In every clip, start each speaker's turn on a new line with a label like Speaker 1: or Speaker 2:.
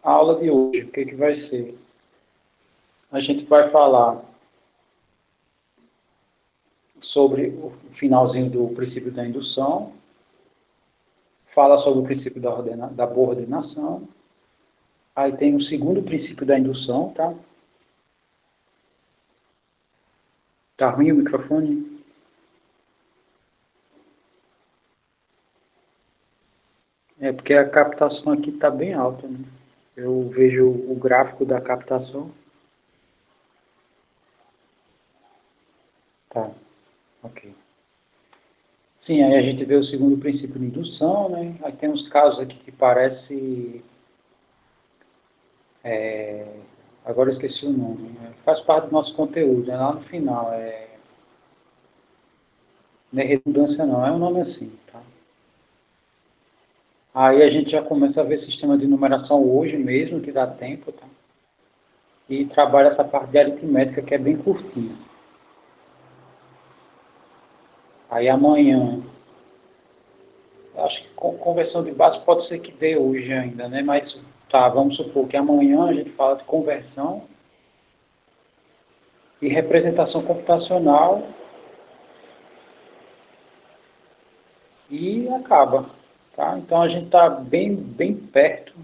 Speaker 1: a aula de hoje, o que vai ser? A gente vai falar sobre o finalzinho do princípio da indução, fala sobre o princípio da boa ordenação, aí tem o segundo princípio da indução, tá? Tá ruim o microfone? É porque a captação aqui está bem alta, né? Eu vejo o gráfico da captação. Tá, ok. Sim, aí a gente vê o segundo princípio de indução, né? Aí tem uns casos aqui que parece... agora eu esqueci o nome. Né? Faz parte do nosso conteúdo, é lá no final. Não é redundância não, é um nome assim, tá? Aí a gente já começa a ver sistema de numeração hoje mesmo, que dá tempo, tá? E trabalha essa parte de aritmética que é bem curtinha. Aí amanhã, acho que conversão de base pode ser que dê hoje ainda, né? Mas tá, vamos supor que amanhã a gente fala de conversão e representação computacional e acaba, tá? Então a gente está bem perto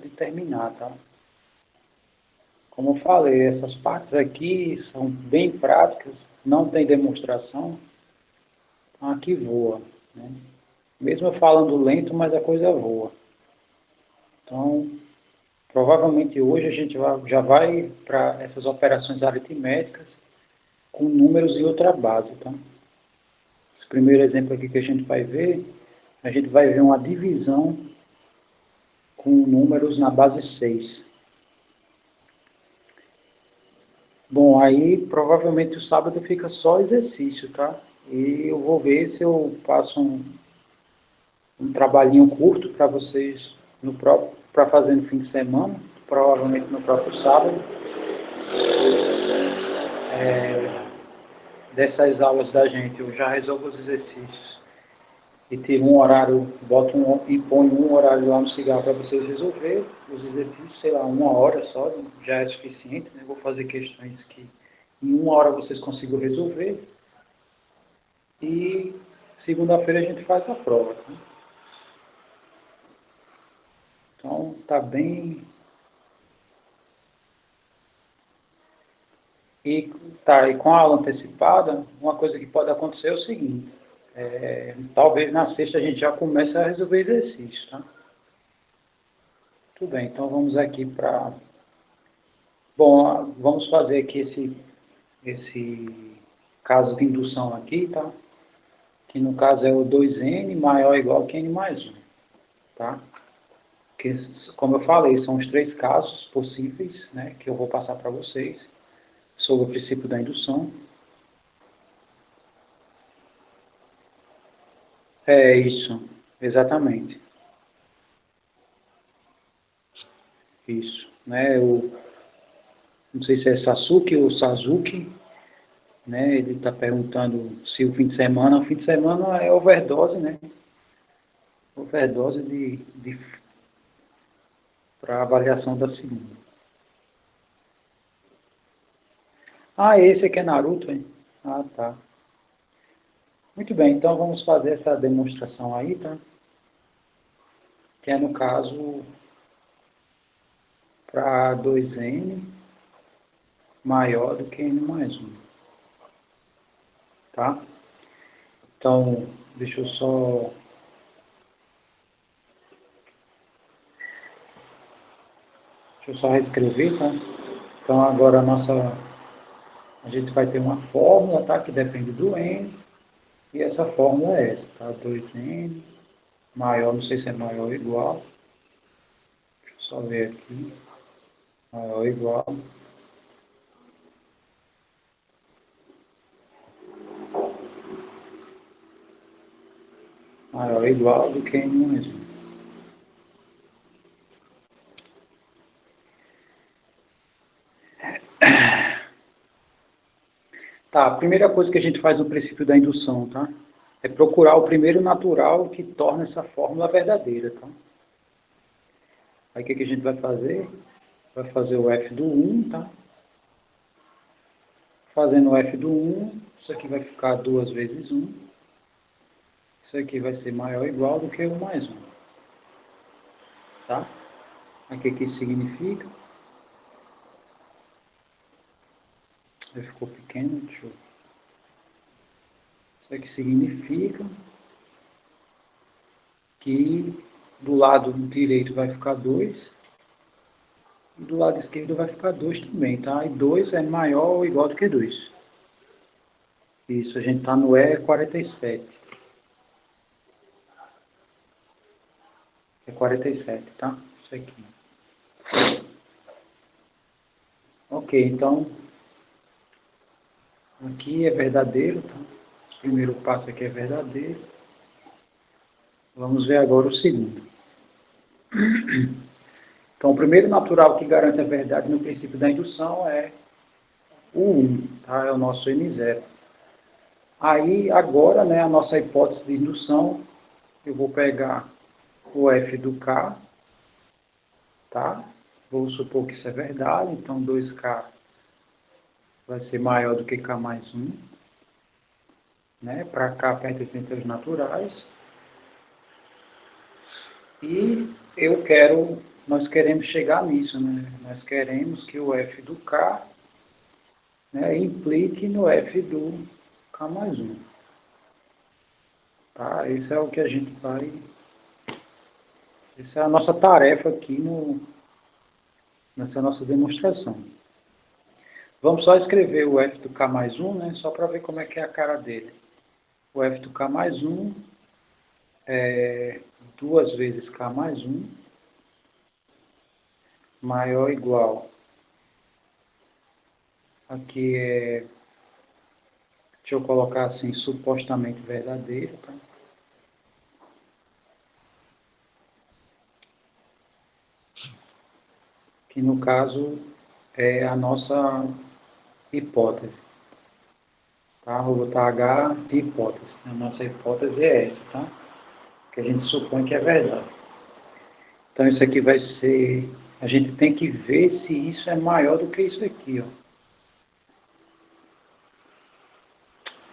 Speaker 1: de terminar, tá? Como eu falei, essas partes aqui são bem práticas, não tem demonstração, então aqui voa, né? Mesmo eu falando lento, mas a coisa voa. Então, provavelmente hoje a gente já vai para essas operações aritméticas com números e outra base, tá? Esse primeiro exemplo aqui que a gente vai ver uma divisão com números na base 6. Bom, aí provavelmente o sábado fica só exercício, tá? E eu vou ver se eu faço um trabalhinho curto para vocês para fazer no fim de semana, provavelmente no próprio sábado. Dessas aulas da gente, eu já resolvo os exercícios e tiro um horário, e ponho um horário lá no cigarro para vocês resolverem os exercícios, sei lá, 1 hora só, já é suficiente, né? Vou fazer questões que em 1 hora vocês consigam resolver. E segunda-feira a gente faz a prova, tá? Então, tá bem... E com a aula antecipada, uma coisa que pode acontecer é o seguinte, talvez na sexta a gente já comece a resolver exercícios, tá? Tudo bem, então vamos aqui para... Bom, vamos fazer aqui esse caso de indução aqui, tá? Que no caso é o 2n maior ou igual que n mais 1, tá? Que, como eu falei, são os 3 casos possíveis, né, que eu vou passar para vocês sobre o princípio da indução. É isso, exatamente. Isso, né? Não sei se é Sasuke ou Sazuki, né? Ele está perguntando se o fim de semana é overdose, né? Overdose para avaliação da segunda. Ah, esse aqui é Naruto, hein? Ah, tá. Muito bem, então vamos fazer essa demonstração aí, tá? Que é no caso para 2n maior do que n mais 1, tá? Então, deixa eu só... reescrever, tá? Então, agora a gente vai ter uma fórmula, tá? Que depende do n, e essa fórmula é essa, tá? 2n maior, não sei se é maior ou igual, deixa eu só ver aqui, maior ou igual, maior ou igual do que n mais 1. Tá, a primeira coisa que a gente faz no princípio da indução, tá? É procurar o primeiro natural que torna essa fórmula verdadeira, tá? Aí o que a gente vai fazer? Vai fazer o f do 1, tá? Fazendo o f do 1, isso aqui vai ficar 2 vezes 1. Isso aqui vai ser maior ou igual do que 1 mais 1. Tá? Aí o que isso significa? Ficou pequeno, deixa eu... Isso aqui significa que do lado direito vai ficar 2 e do lado esquerdo vai ficar 2 também, tá? E 2 é maior ou igual do que 2. Isso, a gente está no E47. É 47, tá? Isso aqui. Ok, então, aqui é verdadeiro, tá? O primeiro passo aqui é verdadeiro. Vamos ver agora o segundo. Então, o primeiro natural que garante a verdade no princípio da indução é o 1, tá? É o nosso M0. Aí, agora, né, a nossa hipótese de indução, eu vou pegar o F do K, tá? Vou supor que isso é verdade, então 2K vai ser maior do que K mais 1, né? Para K pertencente aos naturais. E nós queremos chegar nisso, né? Nós queremos que o F do K, né, implique no F do K mais 1. Tá? Isso é o que a gente vai... Essa é a nossa tarefa aqui nessa nossa demonstração. Vamos só escrever o F do K mais 1, né? Só para ver como é que é a cara dele. O F do K mais 1 é 2 vezes K mais 1 maior ou igual. Aqui é, deixa eu colocar assim, supostamente verdadeiro, tá? Que no caso é a nossa hipótese. Tá? Vou botar H de hipótese. A nossa hipótese é essa, tá? Que a gente supõe que é verdade. Então isso aqui vai ser... A gente tem que ver se isso é maior do que isso aqui, ó.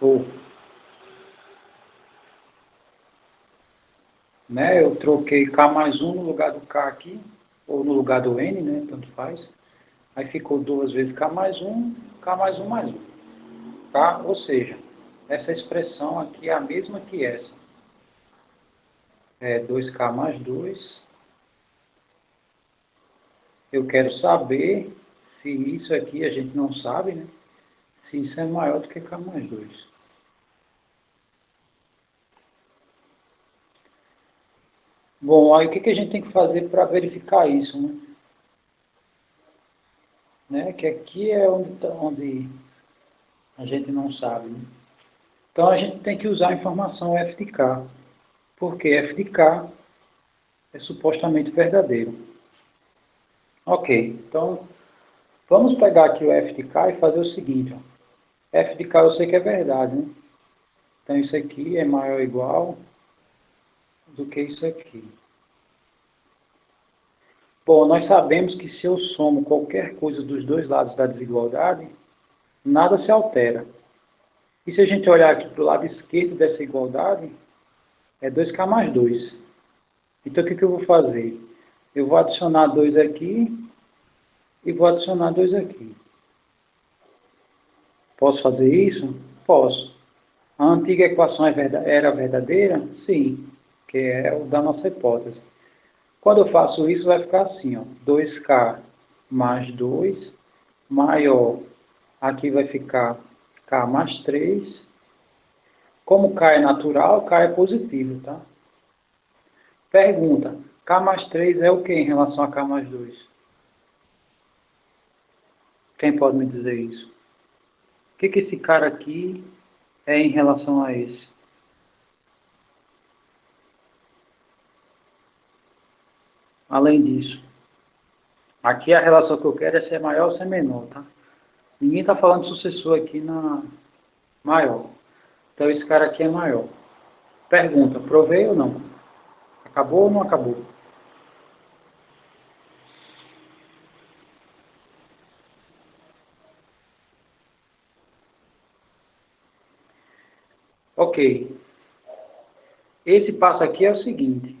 Speaker 1: Ou, né, eu troquei K mais 1 no lugar do K aqui, ou no lugar do N, né, tanto faz. Aí ficou 2 vezes K mais 1, K mais 1 mais 1. Tá? Ou seja, essa expressão aqui é a mesma que essa. É 2K mais 2. Eu quero saber se isso aqui a gente não sabe, né? Se isso é maior do que K mais 2. Bom, aí o que a gente tem que fazer para verificar isso, né? Que aqui é onde a gente não sabe, né? Então a gente tem que usar a informação F de K, porque F de K é supostamente verdadeiro. Ok, então vamos pegar aqui o F de K e fazer o seguinte, ó. F de K eu sei que é verdade, né? Então isso aqui é maior ou igual do que isso aqui. Bom, nós sabemos que se eu somo qualquer coisa dos dois lados da desigualdade, nada se altera. E se a gente olhar aqui para o lado esquerdo dessa igualdade, é 2K mais 2. Então o que eu vou fazer? Eu vou adicionar 2 aqui e vou adicionar 2 aqui. Posso fazer isso? Posso. A antiga equação era verdadeira? Sim, que é o da nossa hipótese. Quando eu faço isso, vai ficar assim, ó, 2K mais 2 maior, aqui vai ficar K mais 3. Como K é natural, K é positivo, tá? Pergunta, K mais 3 é o que em relação a K mais 2? Quem pode me dizer isso? O que esse cara aqui é em relação a esse? Além disso, aqui a relação que eu quero é ser maior ou ser menor, tá? Ninguém está falando sucessor aqui na maior. Então esse cara aqui é maior. Pergunta, provei ou não? Acabou ou não acabou? Ok. Esse passo aqui é o seguinte.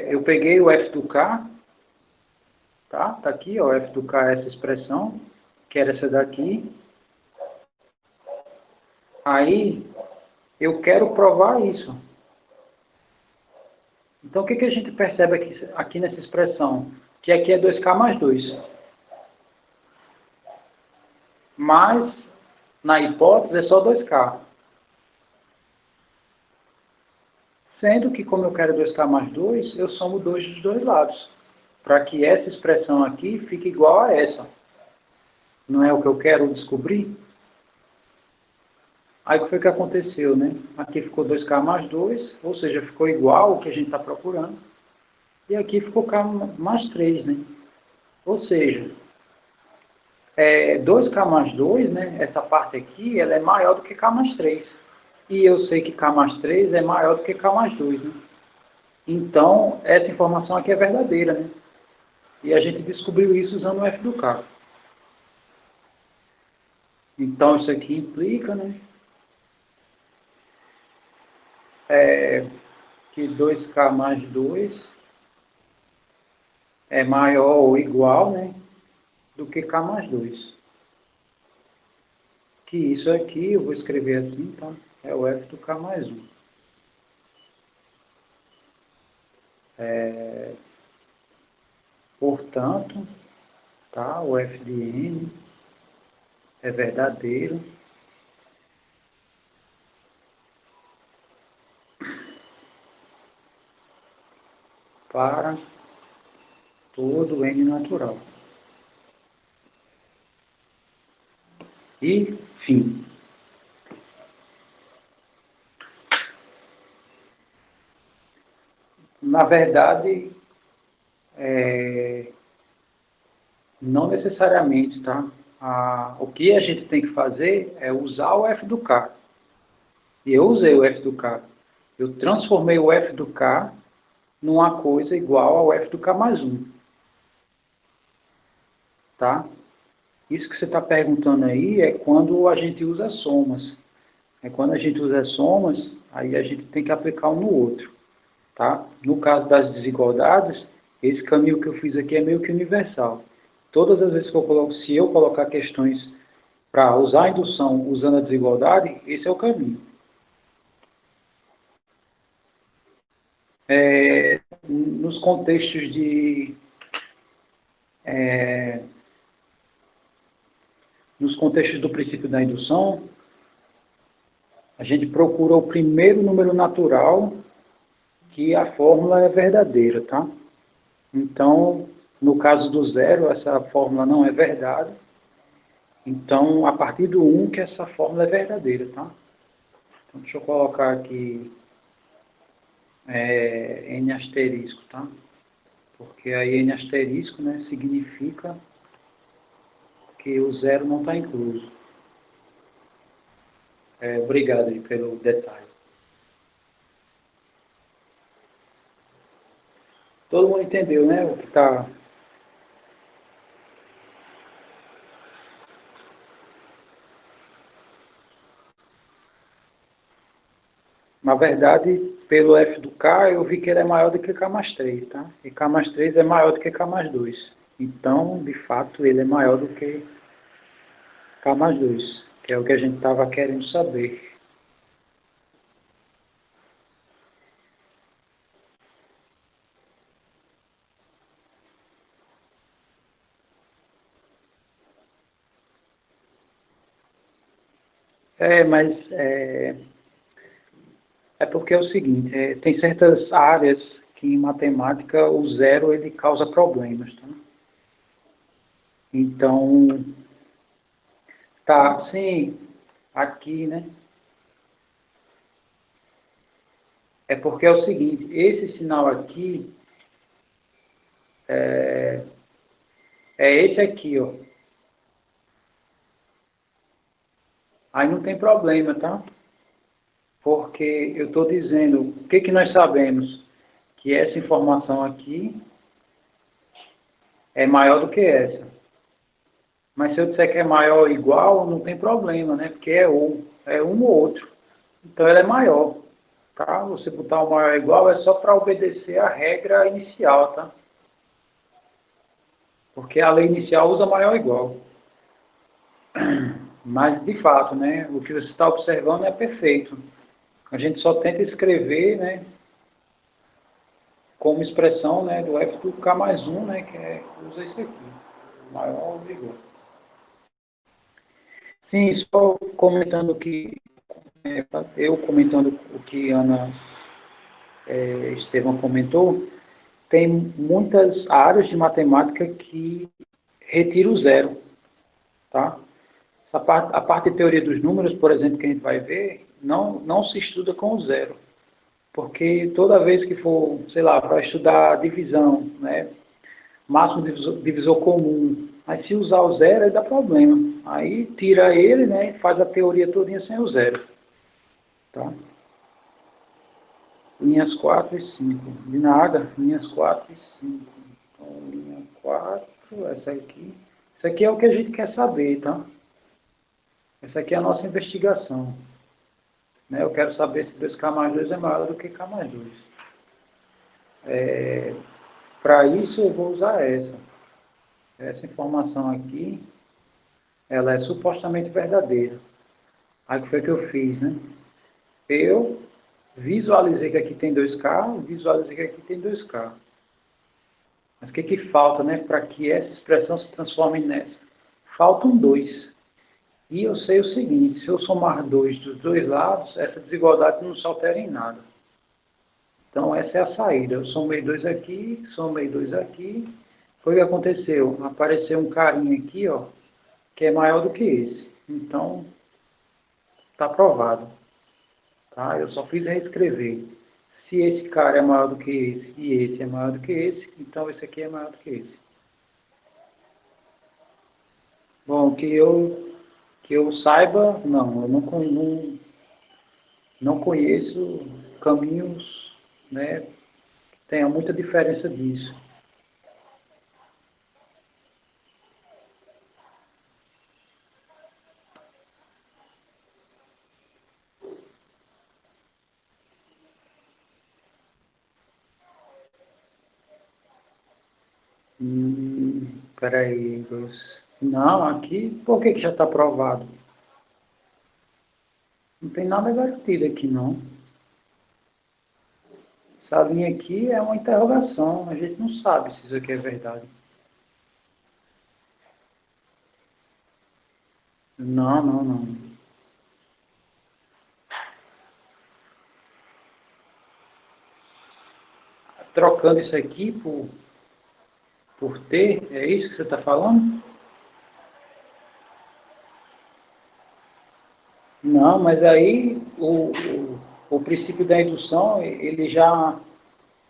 Speaker 1: Eu peguei o f do k, tá? Tá aqui, ó, f do k é essa expressão, que era essa daqui. Aí, eu quero provar isso. Então, o que a gente percebe aqui nessa expressão? Que aqui é 2k mais 2. Mas, na hipótese, é só 2k. Sendo que, como eu quero 2k mais 2, eu somo 2 dos dois lados. Para que essa expressão aqui fique igual a essa. Não é o que eu quero descobrir? Aí o que foi que aconteceu, né? Aqui ficou 2k mais 2, ou seja, ficou igual ao que a gente está procurando. E aqui ficou k mais 3, né? Ou seja, 2k mais 2, né? Essa parte aqui, ela é maior do que k mais 3. E eu sei que k mais 3 é maior do que k mais 2, né? Então, essa informação aqui é verdadeira, né? E a gente descobriu isso usando o f do k. Então, isso aqui implica, né? Que 2k mais 2 é maior ou igual, né? Do que k mais 2. Que isso aqui, eu vou escrever assim, tá? É o f do k mais 1. Portanto, tá? O f de n é verdadeiro para todo n natural. E fim. Na verdade, não necessariamente, tá? O que a gente tem que fazer é usar o f do k. E eu usei o f do k. Eu transformei o f do k numa coisa igual ao f do k mais 1. Tá? Isso que você está perguntando aí é quando a gente usa somas. É quando a gente usa somas, aí a gente tem que aplicar um no outro. Tá? No caso das desigualdades, esse caminho que eu fiz aqui é meio que universal. Todas as vezes que eu coloco, se eu colocar questões para usar a indução usando a desigualdade, esse é o caminho. Nos contextos nos contextos do princípio da indução, a gente procura o primeiro número natural que a fórmula é verdadeira, tá? Então, no caso do zero, essa fórmula não é verdade. Então, a partir do 1 que essa fórmula é verdadeira, tá? Então, deixa eu colocar aqui n asterisco, tá? Porque aí n asterisco, né, significa que o zero não está incluso. Obrigado aí pelo detalhe. Todo mundo entendeu, né, o que está... Na verdade, pelo f do k, eu vi que ele é maior do que k mais 3, tá? E k mais 3 é maior do que k mais 2. Então, de fato, ele é maior do que k mais 2, que é o que a gente estava querendo saber. Mas é porque é o seguinte, tem certas áreas que em matemática o zero ele causa problemas, tá? Então, tá, sim, aqui, né? É porque é o seguinte, esse sinal aqui é esse aqui, ó. Aí não tem problema, tá? Porque eu estou dizendo, o que nós sabemos? Que essa informação aqui é maior do que essa. Mas se eu disser que é maior ou igual, não tem problema, né? Porque é um ou outro. Então ela é maior, tá? Você botar o maior igual é só para obedecer a regra inicial, tá? Porque a lei inicial usa maior igual. Mas, de fato, né, o que você está observando é perfeito. A gente só tenta escrever, né, como expressão, né, do F do K mais 1, né, que usa isso aqui, maior ou igual. Sim, só comentando que, eu comentando o que Ana Estevam comentou, tem muitas áreas de matemática que retira o zero, tá? A parte de teoria dos números, por exemplo, que a gente vai ver, não se estuda com o zero. Porque toda vez que for, sei lá, para estudar divisão, né, máximo divisor comum, mas se usar o zero, aí dá problema. Aí tira ele, né, e faz a teoria todinha sem o zero. Tá? Linhas 4 e 5. De nada, linhas 4 e 5. Então, linha 4, essa aqui. Isso aqui é o que a gente quer saber, tá? Essa aqui é a nossa investigação. Né? Eu quero saber se 2K mais 2 é maior do que K mais 2. Para isso eu vou usar essa. Essa informação aqui, ela é supostamente verdadeira. Aí o que foi que eu fiz, né? Eu visualizei que aqui tem 2K, visualizei que aqui tem 2K. Mas o que que falta, né, para que essa expressão se transforme nessa? Faltam 2. E eu sei o seguinte, se eu somar 2 dos dois lados, essa desigualdade não se altera em nada. Então essa é a saída. Eu somei 2 aqui, somei 2 aqui. Foi o que aconteceu? Apareceu um carinha aqui, ó, que é maior do que esse. Então, está provado. Tá? Eu só fiz reescrever. Se esse cara é maior do que esse e esse é maior do que esse, então esse aqui é maior do que esse. Bom, que eu saiba, não, eu não conheço caminhos, né, que tenha muita diferença disso. Peraí, não, aqui, por que já está provado? Não tem nada garantido aqui, não. Essa linha aqui é uma interrogação, a gente não sabe se isso aqui é verdade. Não, não, não. Trocando isso aqui por T, é isso que você está falando? Não, mas aí o princípio da indução, ele já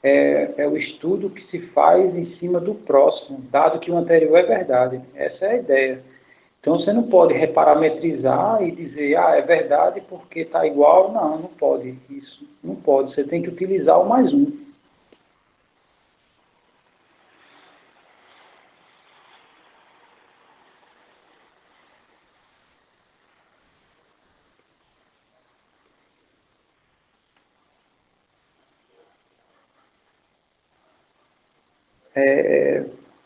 Speaker 1: é o estudo que se faz em cima do próximo, dado que o anterior é verdade. Essa é a ideia. Então você não pode reparametrizar e dizer, ah, é verdade porque está igual. Não, não pode. Isso não pode. Você tem que utilizar o mais um.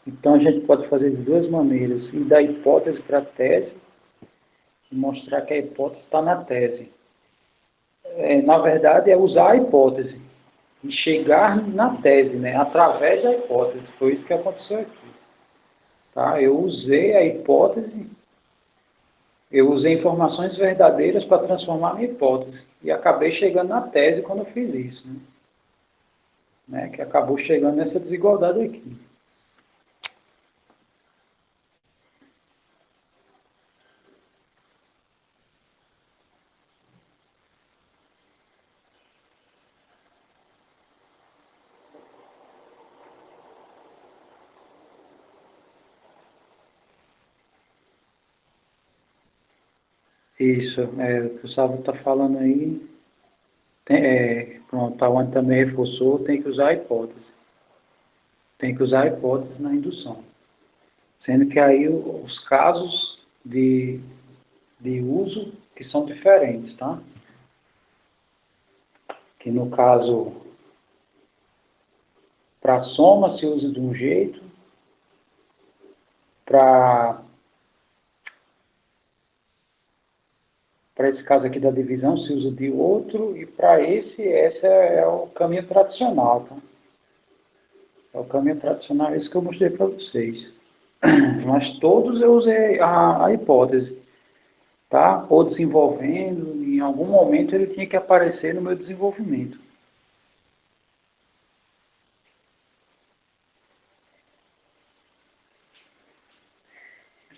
Speaker 1: Então a gente pode fazer de duas maneiras, ir da hipótese para a tese e mostrar que a hipótese está na tese. Na verdade, é usar a hipótese e chegar na tese, né, através da hipótese. Foi isso que aconteceu aqui. Tá? Eu usei a hipótese, eu usei informações verdadeiras para transformar minha hipótese e acabei chegando na tese quando eu fiz isso, né, que acabou chegando nessa desigualdade aqui. Isso, o que o Sábio está falando aí, pronto, a Wanda também reforçou, tem que usar a hipótese. Tem que usar a hipótese na indução. Sendo que aí os casos de uso que são diferentes, tá? que no caso, para soma se usa de um jeito, para esse caso aqui da divisão se usa de outro, e para esse é o caminho tradicional, tá? É o caminho tradicional, esse que eu mostrei para vocês. Mas todos eu usei a hipótese, tá? Ou desenvolvendo, em algum momento ele tinha que aparecer no meu desenvolvimento.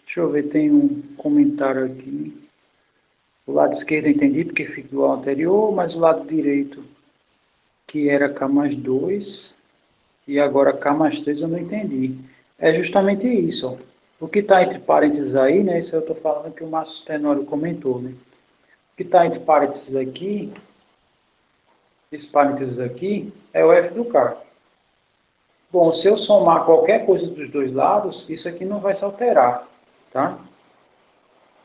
Speaker 1: Deixa eu ver, tem um comentário aqui. O lado esquerdo eu entendi porque fica igual ao anterior, mas o lado direito, que era K mais 2, e agora K mais 3 eu não entendi. É justamente isso, ó. O que está entre parênteses aí, né? Isso eu estou falando que o Márcio Tenório comentou, né? O que está entre parênteses aqui, esse parênteses aqui, é o F do K. Bom, se eu somar qualquer coisa dos dois lados, isso aqui não vai se alterar, tá?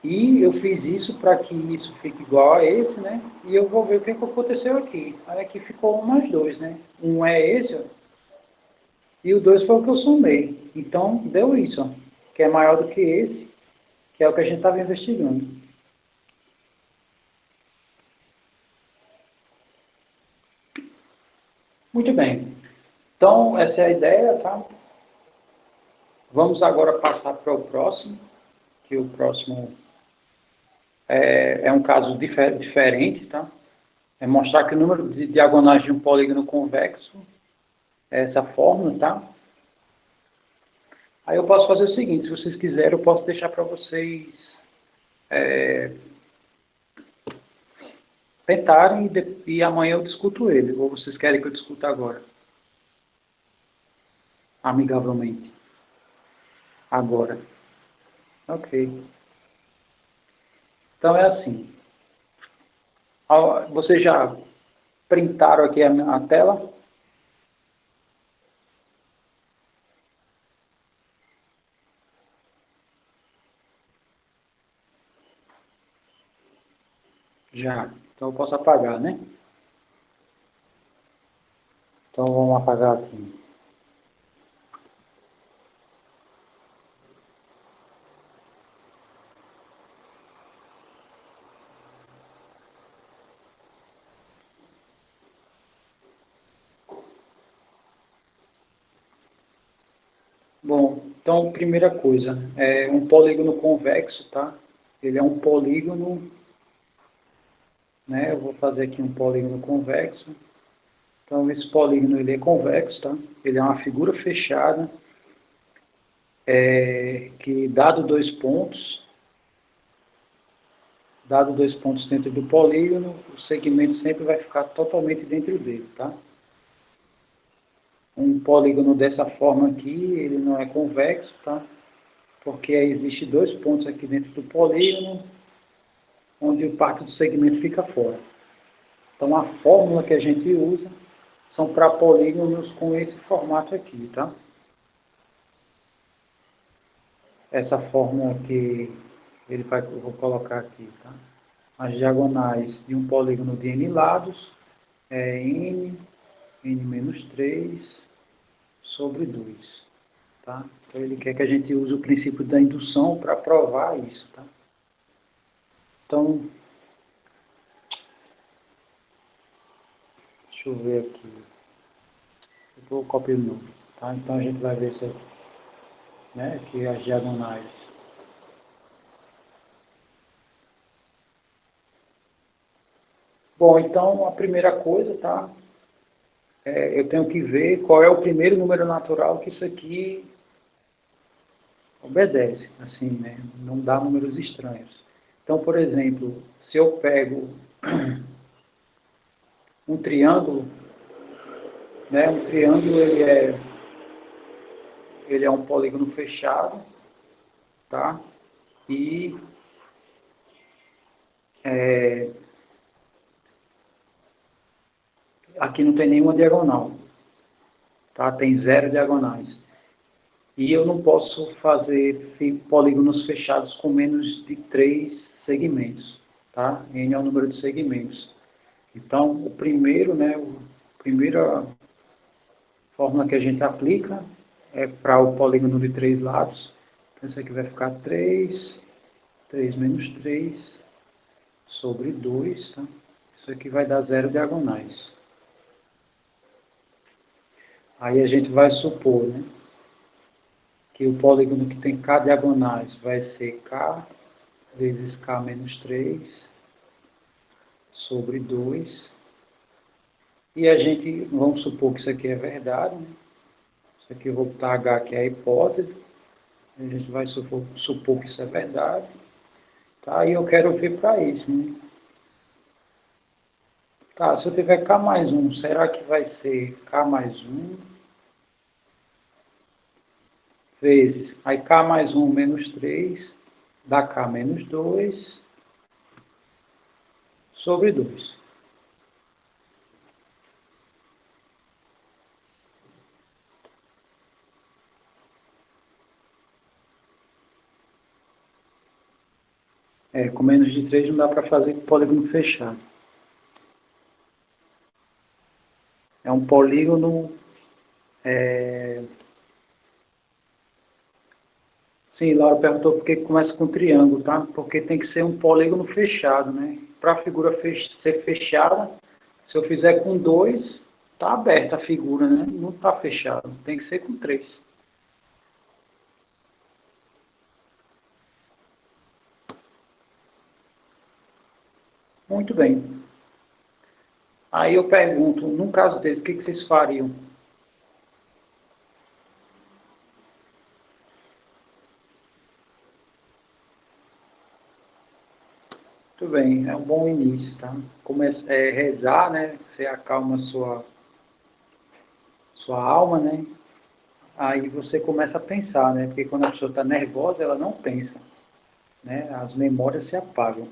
Speaker 1: E eu fiz isso para que isso fique igual a esse, né? E eu vou ver o que aconteceu aqui. Aí aqui ficou 1 mais 2, né? 1 é esse, ó, e o 2 foi o que eu somei. Então, deu isso, ó, que é maior do que esse, que é o que a gente estava investigando. Muito bem. Então, essa é a ideia, tá? Vamos agora passar para o próximo, que o próximo é um caso diferente, tá? É mostrar que o número de diagonais de um polígono convexo é essa fórmula, tá? Aí eu posso fazer o seguinte, se vocês quiserem, eu posso deixar para vocês tentarem e amanhã eu discuto ele. Ou vocês querem que eu discuta agora? Amigavelmente. Agora. Ok. Então é assim. Vocês já printaram aqui a tela? Já. Então eu posso apagar, né? Então vamos apagar aqui. Bom, então primeira coisa, é um polígono convexo, tá? Ele é um polígono, né? Eu vou fazer aqui um polígono convexo. Então esse polígono ele é convexo, tá? Ele é uma figura fechada, que dado dois pontos dentro do polígono, o segmento sempre vai ficar totalmente dentro dele, tá? Um polígono dessa forma aqui, ele não é convexo, tá? Porque existe dois pontos aqui dentro do polígono, onde parte do segmento fica fora. Então a fórmula que a gente usa são para polígonos com esse formato aqui, tá? Essa fórmula que eu vou colocar aqui, tá? As diagonais de um polígono de n lados é n menos 3 sobre 2, tá? Então ele quer que a gente use o princípio da indução para provar isso, tá? Então, deixa eu ver aqui. Eu vou copiar de novo, tá? Então a gente vai ver isso aqui, né? Aqui as diagonais. Bom, então a primeira coisa, tá? Eu tenho que ver qual é o primeiro número natural que isso aqui obedece, assim, né? Não dá números estranhos. Então, por exemplo, se eu pego um triângulo, né? Um triângulo ele é um polígono fechado, tá? E aqui não tem nenhuma diagonal, tá? Tem 0 diagonais. E eu não posso fazer polígonos fechados com menos de 3 segmentos, tá? N é o número de segmentos. Então, o primeiro, né, a primeira fórmula que a gente aplica é para o polígono de 3 lados. Então, isso aqui vai ficar 3 menos 3 sobre 2, tá? Isso aqui vai dar 0 diagonais. Aí a gente vai supor, né, que o polígono que tem K diagonais vai ser K vezes K menos 3 sobre 2. E a gente, vamos supor que isso aqui é verdade, né? Isso aqui eu vou botar H, que é a hipótese. A gente vai supor que isso é verdade. Tá? E eu quero ver para isso, né? Tá, se eu tiver K mais 1, será que vai ser K mais 1 vezes, aí K mais 1 menos 3 dá K menos 2 sobre 2. Com menos de 3 não dá para fazer polígono fechado. É um polígono... Sim, Laura perguntou por que começa com triângulo, tá? Porque tem que ser um polígono fechado, né? Para a figura ser fechada, se eu fizer com 2, tá aberta a figura, né? Não está fechado, tem que ser com 3. Muito bem. Aí eu pergunto, num caso desse, o que vocês fariam? Muito bem, é um bom início, tá? Rezar, né? Você acalma sua alma, né? Aí você começa a pensar, né? Porque quando a pessoa está nervosa, ela não pensa, né? As memórias se apagam.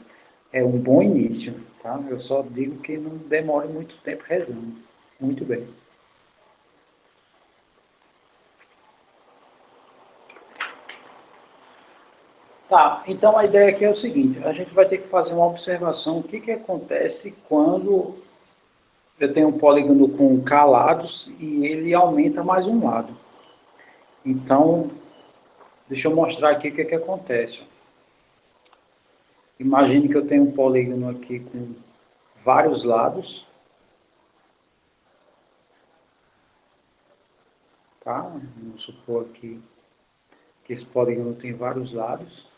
Speaker 1: É um bom início, tá? Eu só digo que não demore muito tempo rezando. Muito bem. Tá, então a ideia aqui é o seguinte, a gente vai ter que fazer uma observação, o que que acontece quando eu tenho um polígono com K lados e ele aumenta mais um lado. Então, deixa eu mostrar aqui o que que acontece. Imagine que eu tenho um polígono aqui com vários lados, tá? Vamos supor aqui que esse polígono tem vários lados.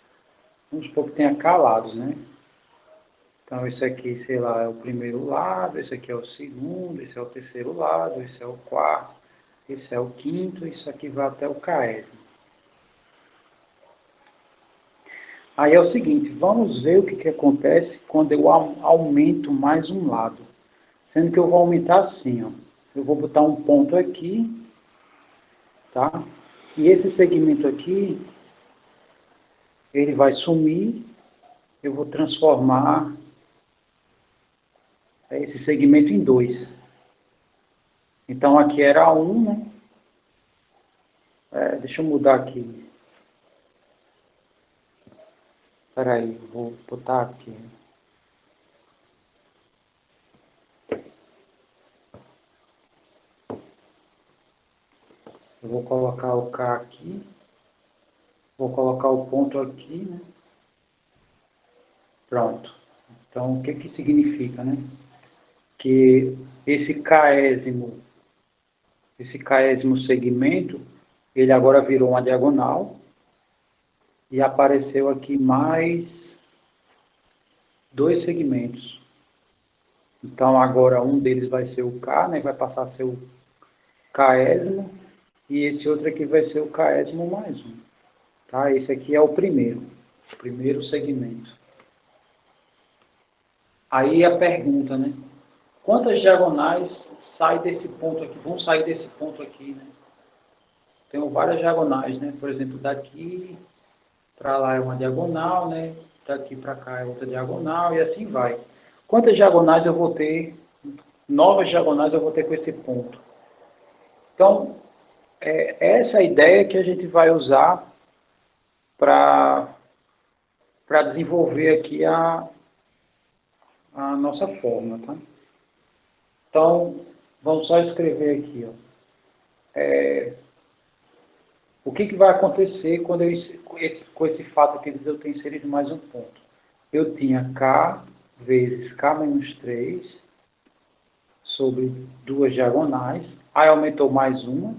Speaker 1: Vamos supor que tenha K lados, né? Então, esse aqui, sei lá, é o primeiro lado, esse aqui é o segundo, esse é o terceiro lado, esse é o quarto, esse é o quinto, isso aqui vai até o késimo. Aí é o seguinte, vamos ver o que, que acontece quando eu aumento mais um lado. Sendo que eu vou aumentar assim, ó. Eu vou botar um ponto aqui, tá? E esse segmento aqui, ele vai sumir, eu vou transformar esse segmento em 2. Então aqui era 1, né? Deixa eu mudar aqui. Espera aí, vou botar aqui. Eu vou colocar o K aqui. Vou colocar o ponto aqui, né? Pronto. Então, o que que significa, né? Que esse késimo segmento, ele agora virou uma diagonal e apareceu aqui mais 2 segmentos. Então, agora um deles vai ser o K, né? Vai passar a ser o késimo e esse outro aqui vai ser o késimo mais 1. Tá? Esse aqui é o primeiro segmento. Aí a pergunta, né? Quantas diagonais saem desse ponto aqui? Vão sair desse ponto aqui, né? Tenho várias diagonais, né? Por exemplo, daqui para lá é uma diagonal, né? Daqui para cá é outra diagonal e assim vai. Quantas diagonais eu vou ter? Novas diagonais eu vou ter com esse ponto. Então, essa é a ideia que a gente vai usar para desenvolver aqui a nossa fórmula, tá? Então, vamos só escrever aqui, ó. O que vai acontecer quando com esse fato aqui de eu ter inserido mais um ponto? Eu tinha K vezes K menos 3 sobre duas diagonais. Aí aumentou mais uma.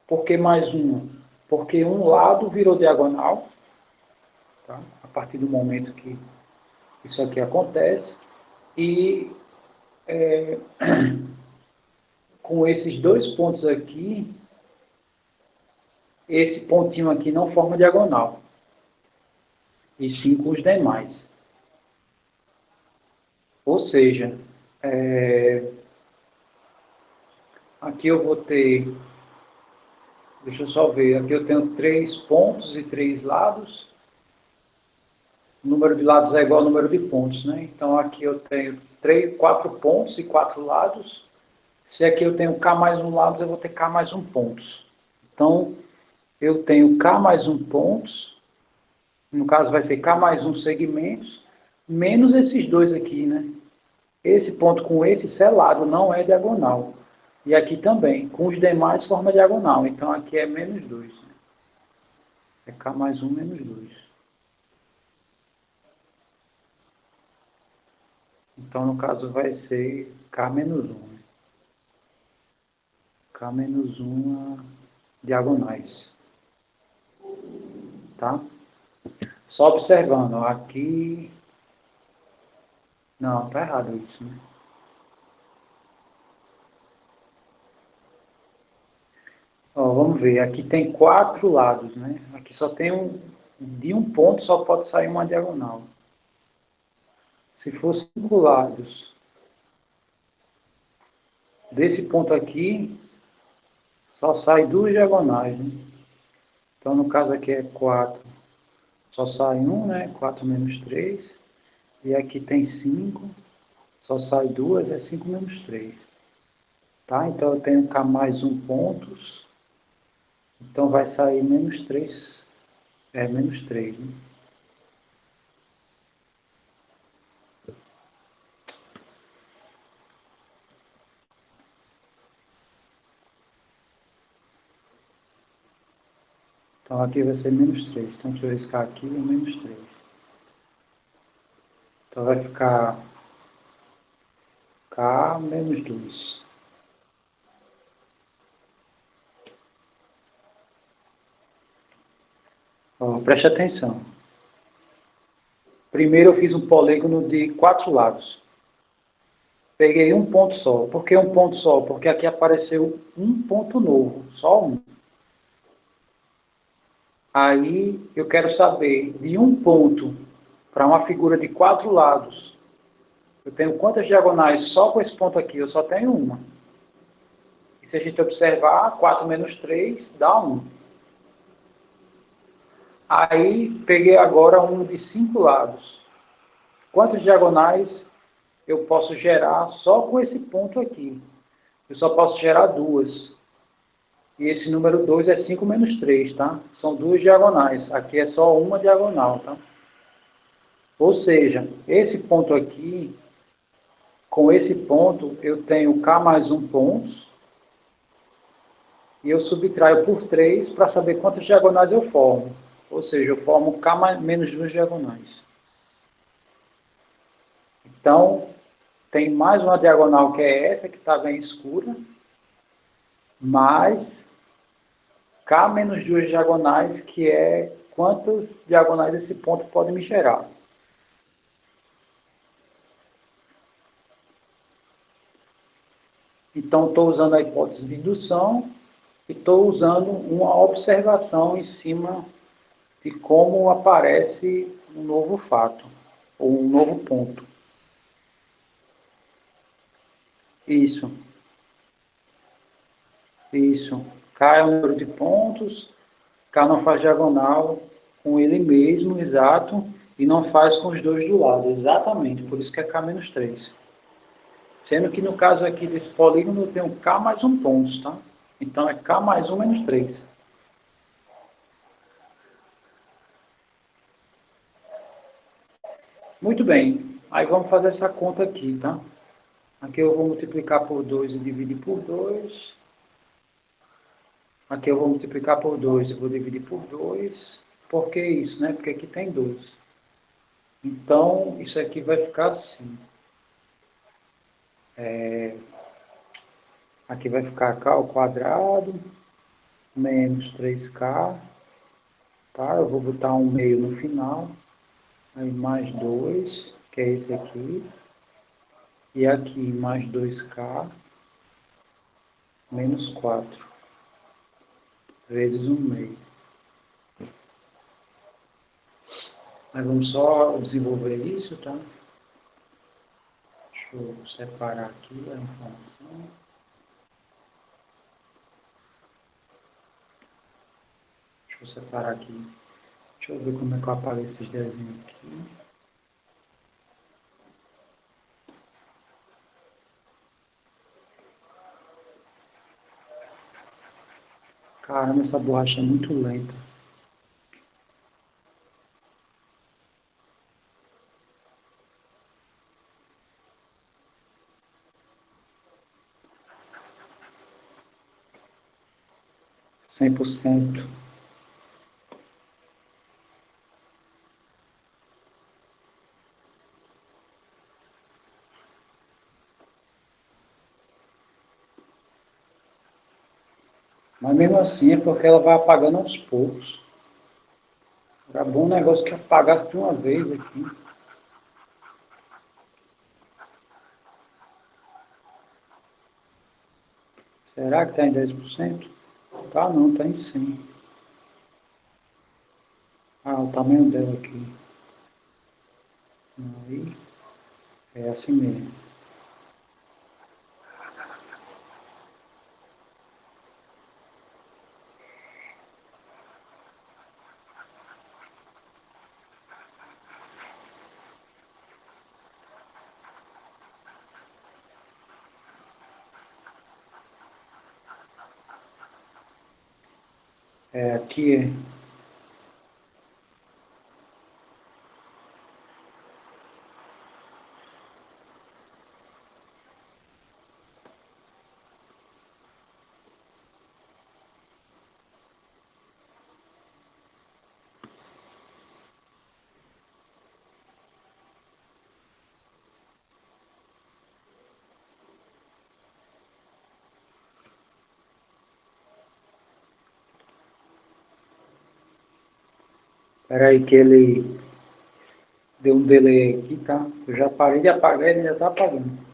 Speaker 1: Por que mais uma? Porque um lado virou diagonal, tá? A partir do momento que isso aqui acontece. E com esses dois pontos aqui, esse pontinho aqui não forma diagonal, e sim com os demais. Ou seja, aqui eu vou ter, deixa eu só ver, aqui eu tenho 3 pontos e 3 lados. O número de lados é igual ao número de pontos, né? Então aqui eu tenho 4 pontos e 4 lados. Se aqui eu tenho K mais um lados, eu vou ter K mais um pontos. Então, eu tenho K mais um pontos, no caso vai ser K mais um segmentos, menos esses dois aqui, né? Esse ponto com esse selado não é diagonal. E aqui também, com os demais forma diagonal. Então aqui é menos 2. Né? É K mais um menos 2. Então no caso vai ser K menos 1. Né? K menos 1 diagonais. Tá? Só observando, ó, aqui... Não, tá errado isso, né? Ó, vamos ver, aqui tem 4 lados, né? Aqui só tem de um ponto só pode sair uma diagonal. Se for 5 lados, desse ponto aqui, só sai 2 diagonais, né? Então, no caso aqui é 4, só sai 1, né? 4 menos 3. E aqui tem 5, só sai 2, é 5 menos 3. Tá? Então, eu tenho K mais 1 pontos. Então, vai sair menos 3. É, menos 3, né? Então, aqui vai ser menos 3. Então, deixa eu riscar aqui, é menos 3. Então, vai ficar K menos 2. Ó, preste atenção. Primeiro, eu fiz um polígono de 4 lados. Peguei um ponto só. Por que um ponto só? Porque aqui apareceu um ponto novo, só um. Aí eu quero saber, de um ponto para uma figura de 4 lados, eu tenho quantas diagonais só com esse ponto aqui? Eu só tenho uma. E se a gente observar, 4 menos 3 dá 1. Aí peguei agora um de 5 lados. Quantas diagonais eu posso gerar só com esse ponto aqui? Eu só posso gerar 2. E esse número 2 é 5 menos 3, tá? São 2 diagonais. Aqui é só uma diagonal, tá? Ou seja, esse ponto aqui, com esse ponto, eu tenho K mais 1 pontos. E eu subtraio por 3 para saber quantas diagonais eu formo. Ou seja, eu formo K mais, menos 2 diagonais. Então, tem mais uma diagonal que é essa, que está bem escura. Mais K menos 2 diagonais, que é quantas diagonais esse ponto pode me gerar. Então, estou usando a hipótese de indução e estou usando uma observação em cima de como aparece um novo fato, ou um novo ponto. Isso. Isso. K é o número de pontos, K não faz diagonal com ele mesmo, exato, e não faz com os dois do lado, exatamente, por isso que é K menos 3. Sendo que no caso aqui desse polígono eu tenho K mais um pontos, tá? Então é K mais 1 menos 3. Muito bem, aí vamos fazer essa conta aqui, tá? Aqui eu vou multiplicar por 2 e dividir por 2. Aqui eu vou multiplicar por 2 e vou dividir por 2. Por que isso, né? Porque aqui tem 2. Então, isso aqui vai ficar assim. Aqui vai ficar k ao quadrado menos 3k. Tá? Eu vou botar um meio no final. Aí mais 2, que é esse aqui. E aqui mais 2k menos 4 vezes 1 meio. Mas vamos só desenvolver isso, tá? Deixa eu separar aqui a informação. Deixa eu separar aqui. Deixa eu ver como é que eu apago esses desenhos aqui. Caramba, essa borracha é muito lenta. Cem por cento. Mas mesmo assim é porque ela vai apagando aos poucos. Era bom um negócio que apagasse de uma vez aqui. Será que está em 10%? Tá não, está em 100. Ah, o tamanho dela aqui. Aí, é assim mesmo. É, aqui é. Espera aí que ele deu um delay aqui, tá? Eu já parei de apagar e ele ainda está apagando.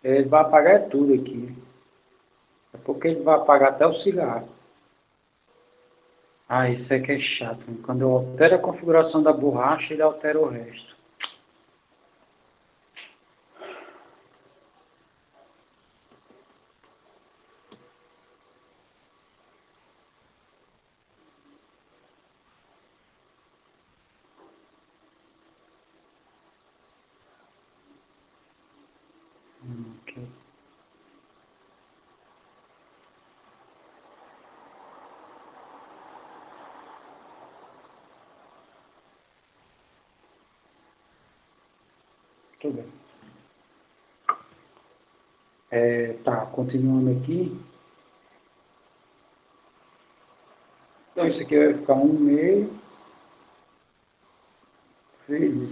Speaker 1: Ele vai apagar tudo aqui. É porque ele vai apagar até o cigarro. Ah, isso é que é chato. Quando eu altero a configuração da borracha, ele altera o resto. Ok. Tudo bem. Tá, continuando aqui. Então, isso aqui vai ficar 1 meio vezes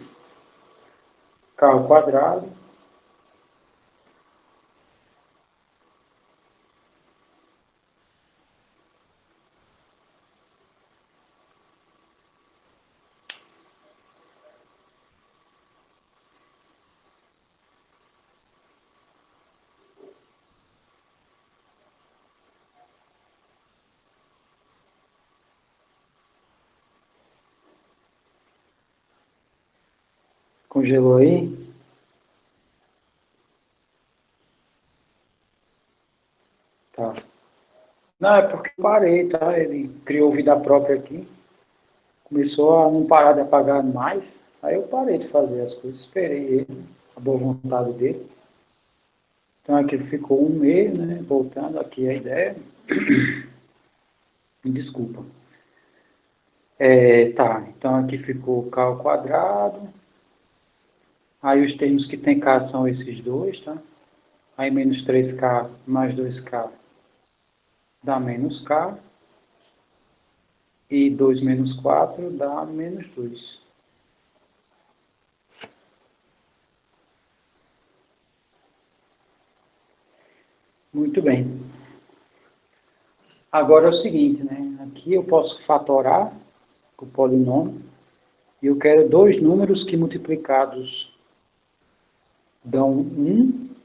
Speaker 1: K ao quadrado congelou aí? Tá. Não, é porque eu parei, tá? Ele criou vida própria aqui. Começou a não parar de apagar mais. Aí eu parei de fazer as coisas, esperei ele, a boa vontade dele. Então aqui ele ficou um mês, né? Voltando aqui a ideia. Me desculpa. Tá, então aqui ficou K ao quadrado. Aí os termos que tem K são esses dois, tá? Aí menos 3K mais 2K dá menos K. E 2 menos 4 dá menos 2. Muito bem. Agora é o seguinte, né? Aqui eu posso fatorar o polinômio. E eu quero dois números que multiplicados dão 1.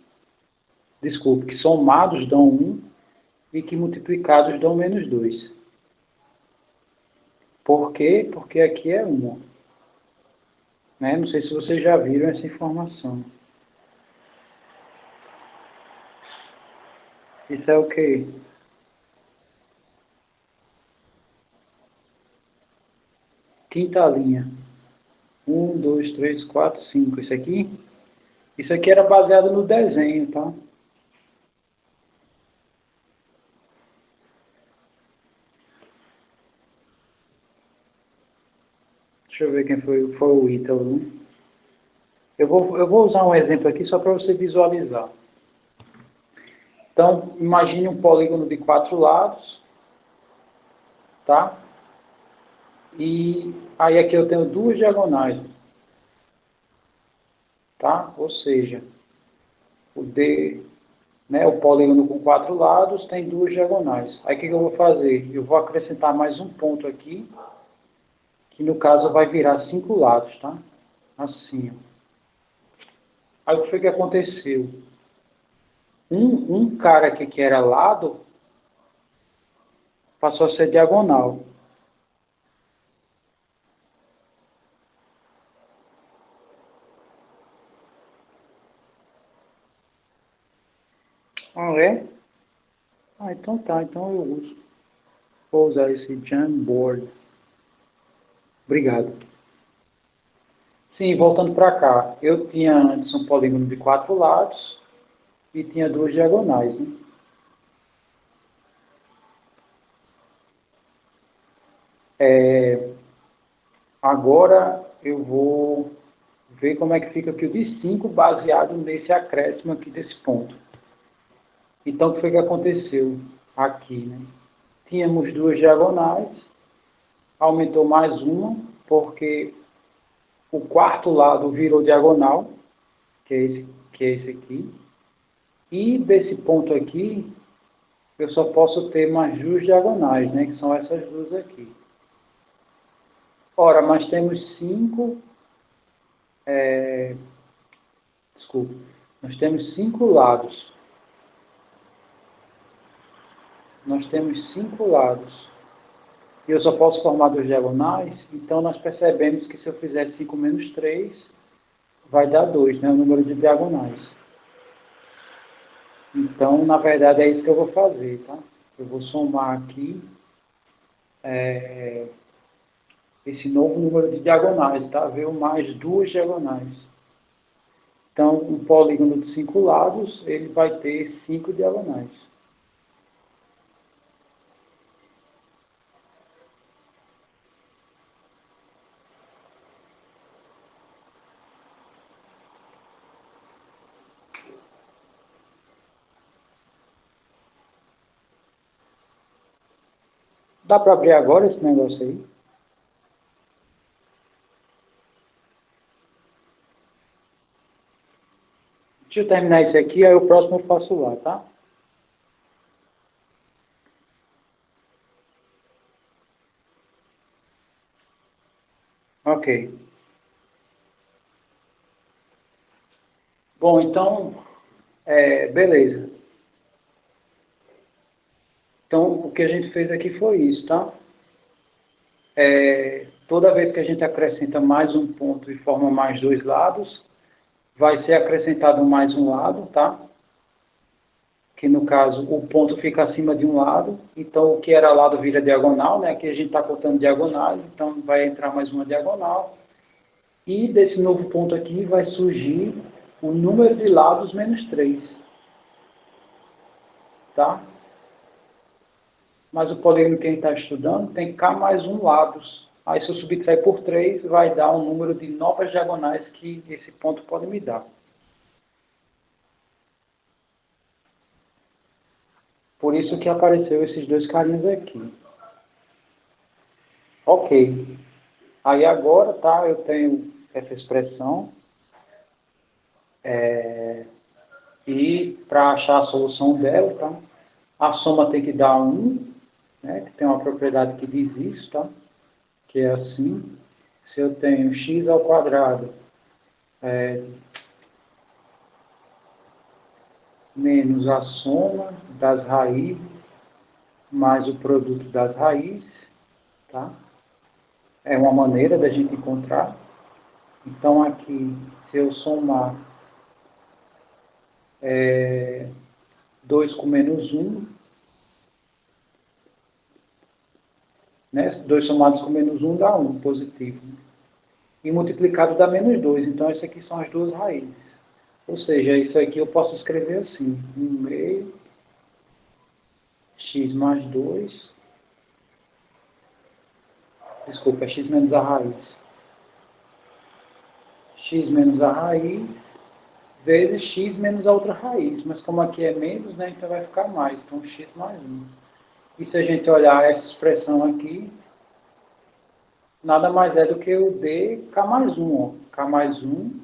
Speaker 1: Desculpe, que somados dão 1 e que multiplicados dão menos 2. Por quê? Porque aqui é 1. Né? Não sei se vocês já viram essa informação. Isso é o quê? Quinta linha. 1, 2, 3, 4, 5. Isso aqui? Isso aqui era baseado no desenho, tá? Deixa eu ver quem foi. Foi o Ítalo, né? Eu vou usar um exemplo aqui só para você visualizar. Então, imagine um polígono de 4 lados, tá? E aí aqui eu tenho duas diagonais, tá? Ou seja, o D, né, o polígono com 4 lados tem duas diagonais. Aí o que eu vou fazer? Eu vou acrescentar mais um ponto aqui, que no caso vai virar 5 lados, tá? Assim, ó. Aí o que foi que aconteceu? Um cara aqui que era lado passou a ser diagonal. Ah, é? Ah, então tá. Então eu uso. Vou usar esse Jamboard. Obrigado. Sim, voltando para cá. Eu tinha antes um polígono de 4 lados e tinha duas diagonais, né? Agora eu vou ver como é que fica aqui o de 5 baseado nesse acréscimo aqui desse ponto. Então, o que foi que aconteceu aqui, né? Tínhamos duas diagonais, aumentou mais uma, porque o quarto lado virou diagonal, que é esse aqui. E desse ponto aqui, eu só posso ter mais duas diagonais, né? Que são essas duas aqui. Ora, mas temos 5, desculpa, nós temos 5 lados. Nós temos 5 lados. E eu só posso formar duas diagonais, então nós percebemos que se eu fizer 5 menos 3, vai dar 2, né? O número de diagonais. Então, na verdade, é isso que eu vou fazer, tá? Eu vou somar aqui esse novo número de diagonais, tá? Veio mais duas diagonais. Então, um polígono de 5 lados, ele vai ter 5 diagonais. Dá para abrir agora esse negócio aí? Deixa eu terminar isso aqui, aí o próximo eu faço lá, tá? Ok. Bom, então, beleza. Então, o que a gente fez aqui foi isso, tá? Toda vez que a gente acrescenta mais um ponto e forma mais dois lados, vai ser acrescentado mais um lado, tá? Que no caso o ponto fica acima de um lado, então o que era lado vira diagonal, né? Aqui a gente está cortando diagonal, então vai entrar mais uma diagonal. E desse novo ponto aqui vai surgir o número de lados menos 3, tá? Mas o polígono que a gente está estudando tem K mais um lados. Aí se eu subtrair por 3, vai dar um número de novas diagonais que esse ponto pode me dar. Por isso que apareceu esses dois carinhas aqui. Ok. Aí agora, tá, eu tenho essa expressão. E para achar a solução dela, tá, a soma tem que dar 1, né, que tem uma propriedade que diz isso, tá, que é assim. Se eu tenho x ao quadrado menos a soma das raízes mais o produto das raízes, tá? É uma maneira da gente encontrar. Então, aqui, se eu somar 2 com menos 1, né? 2 somados com menos 1 dá 1, positivo. E multiplicado dá menos 2. Então, isso aqui são as duas raízes. Ou seja, isso aqui eu posso escrever assim, 1 meio, x mais 2, desculpa, é x menos a raiz. X menos a raiz, vezes x menos a outra raiz. Mas como aqui é menos, né, então vai ficar mais. Então, x mais 1. E se a gente olhar essa expressão aqui, nada mais é do que o d k mais 1. Ó. K mais 1,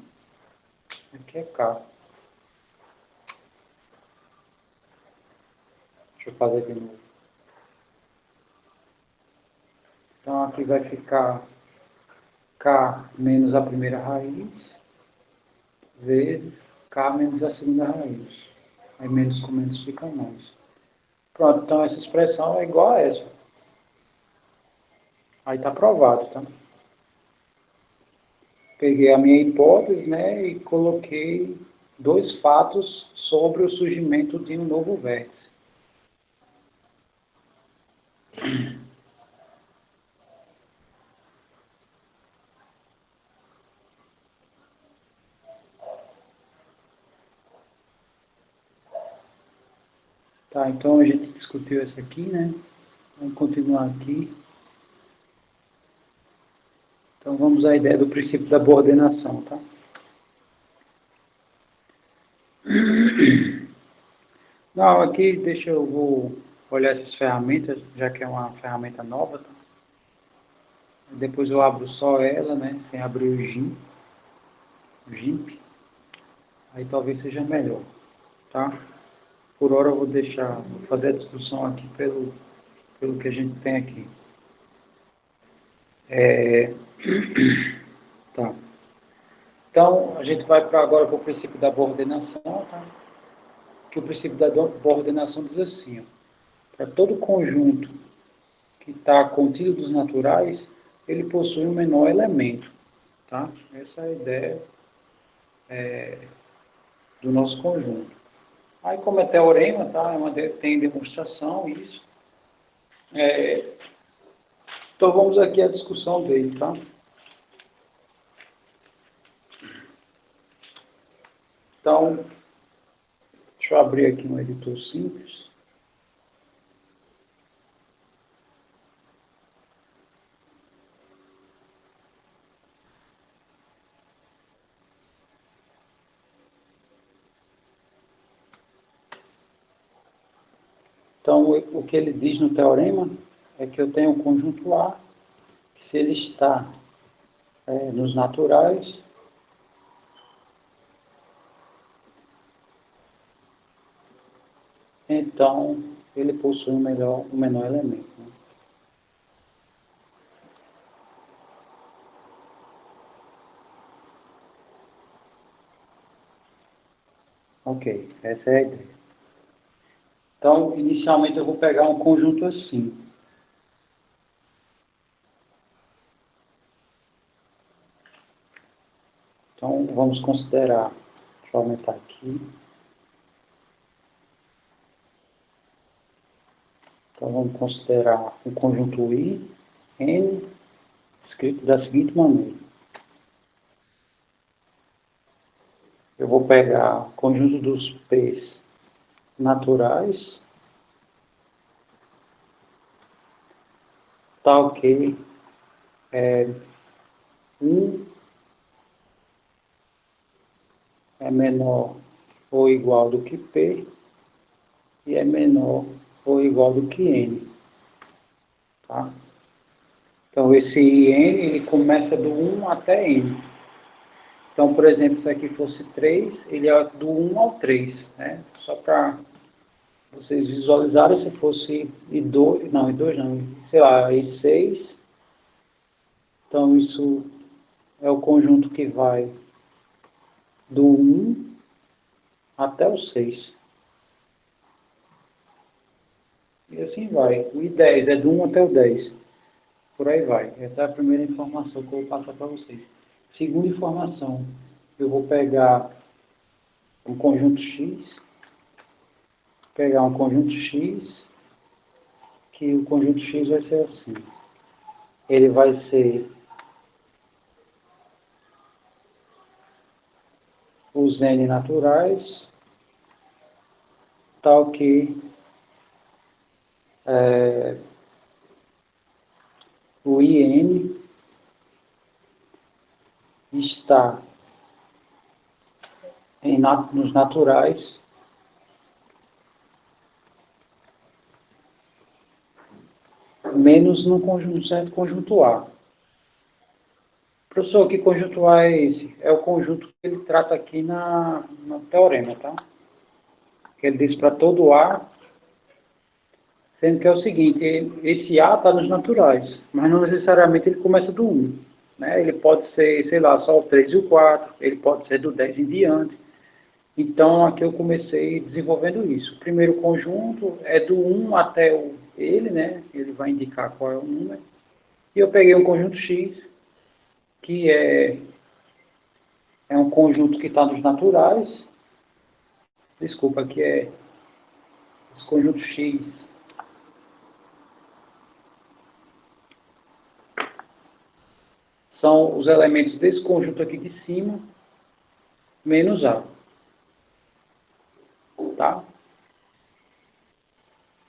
Speaker 1: aqui é k. Deixa eu fazer de novo. Então, aqui vai ficar k menos a primeira raiz, vezes k menos a segunda raiz. Aí menos com menos fica mais. Pronto, então essa expressão é igual a essa. Aí está provado, tá? Peguei a minha hipótese, né, e coloquei dois fatos sobre o surgimento de um novo vértice. Tá, então a gente discutiu essa aqui, né? Vamos continuar aqui. Então vamos à ideia do princípio da boa ordenação, tá? Não, aqui vou olhar essas ferramentas, já que é uma ferramenta nova, tá? Depois eu abro só ela, né? Sem abrir o GIMP. Aí talvez seja melhor, tá? Por hora eu vou fazer a discussão aqui pelo que a gente tem aqui. Tá. Então, a gente vai agora para o princípio da boa ordenação, tá? Que o princípio da boa ordenação diz assim, para todo conjunto que está contido dos naturais, ele possui um menor elemento, tá? Essa é a ideia do nosso conjunto. Aí, como é teorema, tá? Tem demonstração, isso. Então, vamos aqui à discussão dele, tá? Então, deixa eu abrir aqui um editor simples. Então, o que ele diz no teorema é que eu tenho um conjunto A, que se ele está nos naturais, então ele possui o menor elemento. Né? Ok, essa é a ideia. Então, inicialmente eu vou pegar um conjunto assim. Então, vamos considerar, deixa eu aumentar aqui. Então, vamos considerar um conjunto I, N, escrito da seguinte maneira. Eu vou pegar o conjunto dos P's naturais, tal que 1 é menor ou igual do que P e é menor ou igual do que N. Tá? Então, esse N ele começa do 1 até N. Então, por exemplo, se aqui fosse 3, ele é do 1 ao 3. Né? Só para vocês visualizarem, se fosse I2, não, I2 não, sei lá, I6. Então, isso é o conjunto que vai do 1 até o 6. E assim vai. O I10 é do 1 até o 10. Por aí vai. Essa é a primeira informação que eu vou passar para vocês. Segunda informação, eu vou pegar um conjunto X, que o conjunto X vai ser assim. Ele vai ser os N naturais, tal que o IN está nos naturais menos no conjunto, certo conjunto A. Professor, que conjunto A é esse? É o conjunto que ele trata aqui no teorema, tá? Que ele diz para todo A, sendo que é o seguinte, esse A está nos naturais, mas não necessariamente ele começa do 1. Né? Ele pode ser, sei lá, só o 3 e o 4, ele pode ser do 10 em diante. Então, aqui eu comecei desenvolvendo isso. O primeiro conjunto é do 1 até ele, né? Ele vai indicar qual é o número. E eu peguei um conjunto X, que é um conjunto que está nos naturais. Desculpa, que é esse conjunto X. São os elementos desse conjunto aqui de cima, menos A. Tá?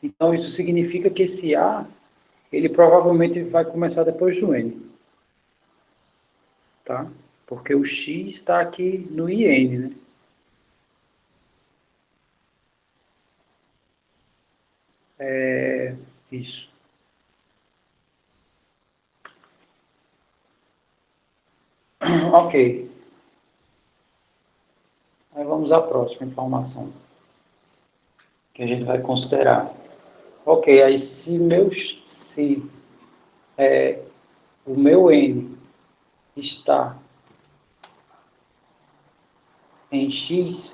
Speaker 1: Então, isso significa que esse A, ele provavelmente vai começar depois do N. Tá? Porque o X está aqui no IN, né? Isso. Ok. Aí vamos à próxima informação que a gente vai considerar. Ok, aí se o meu N está em X,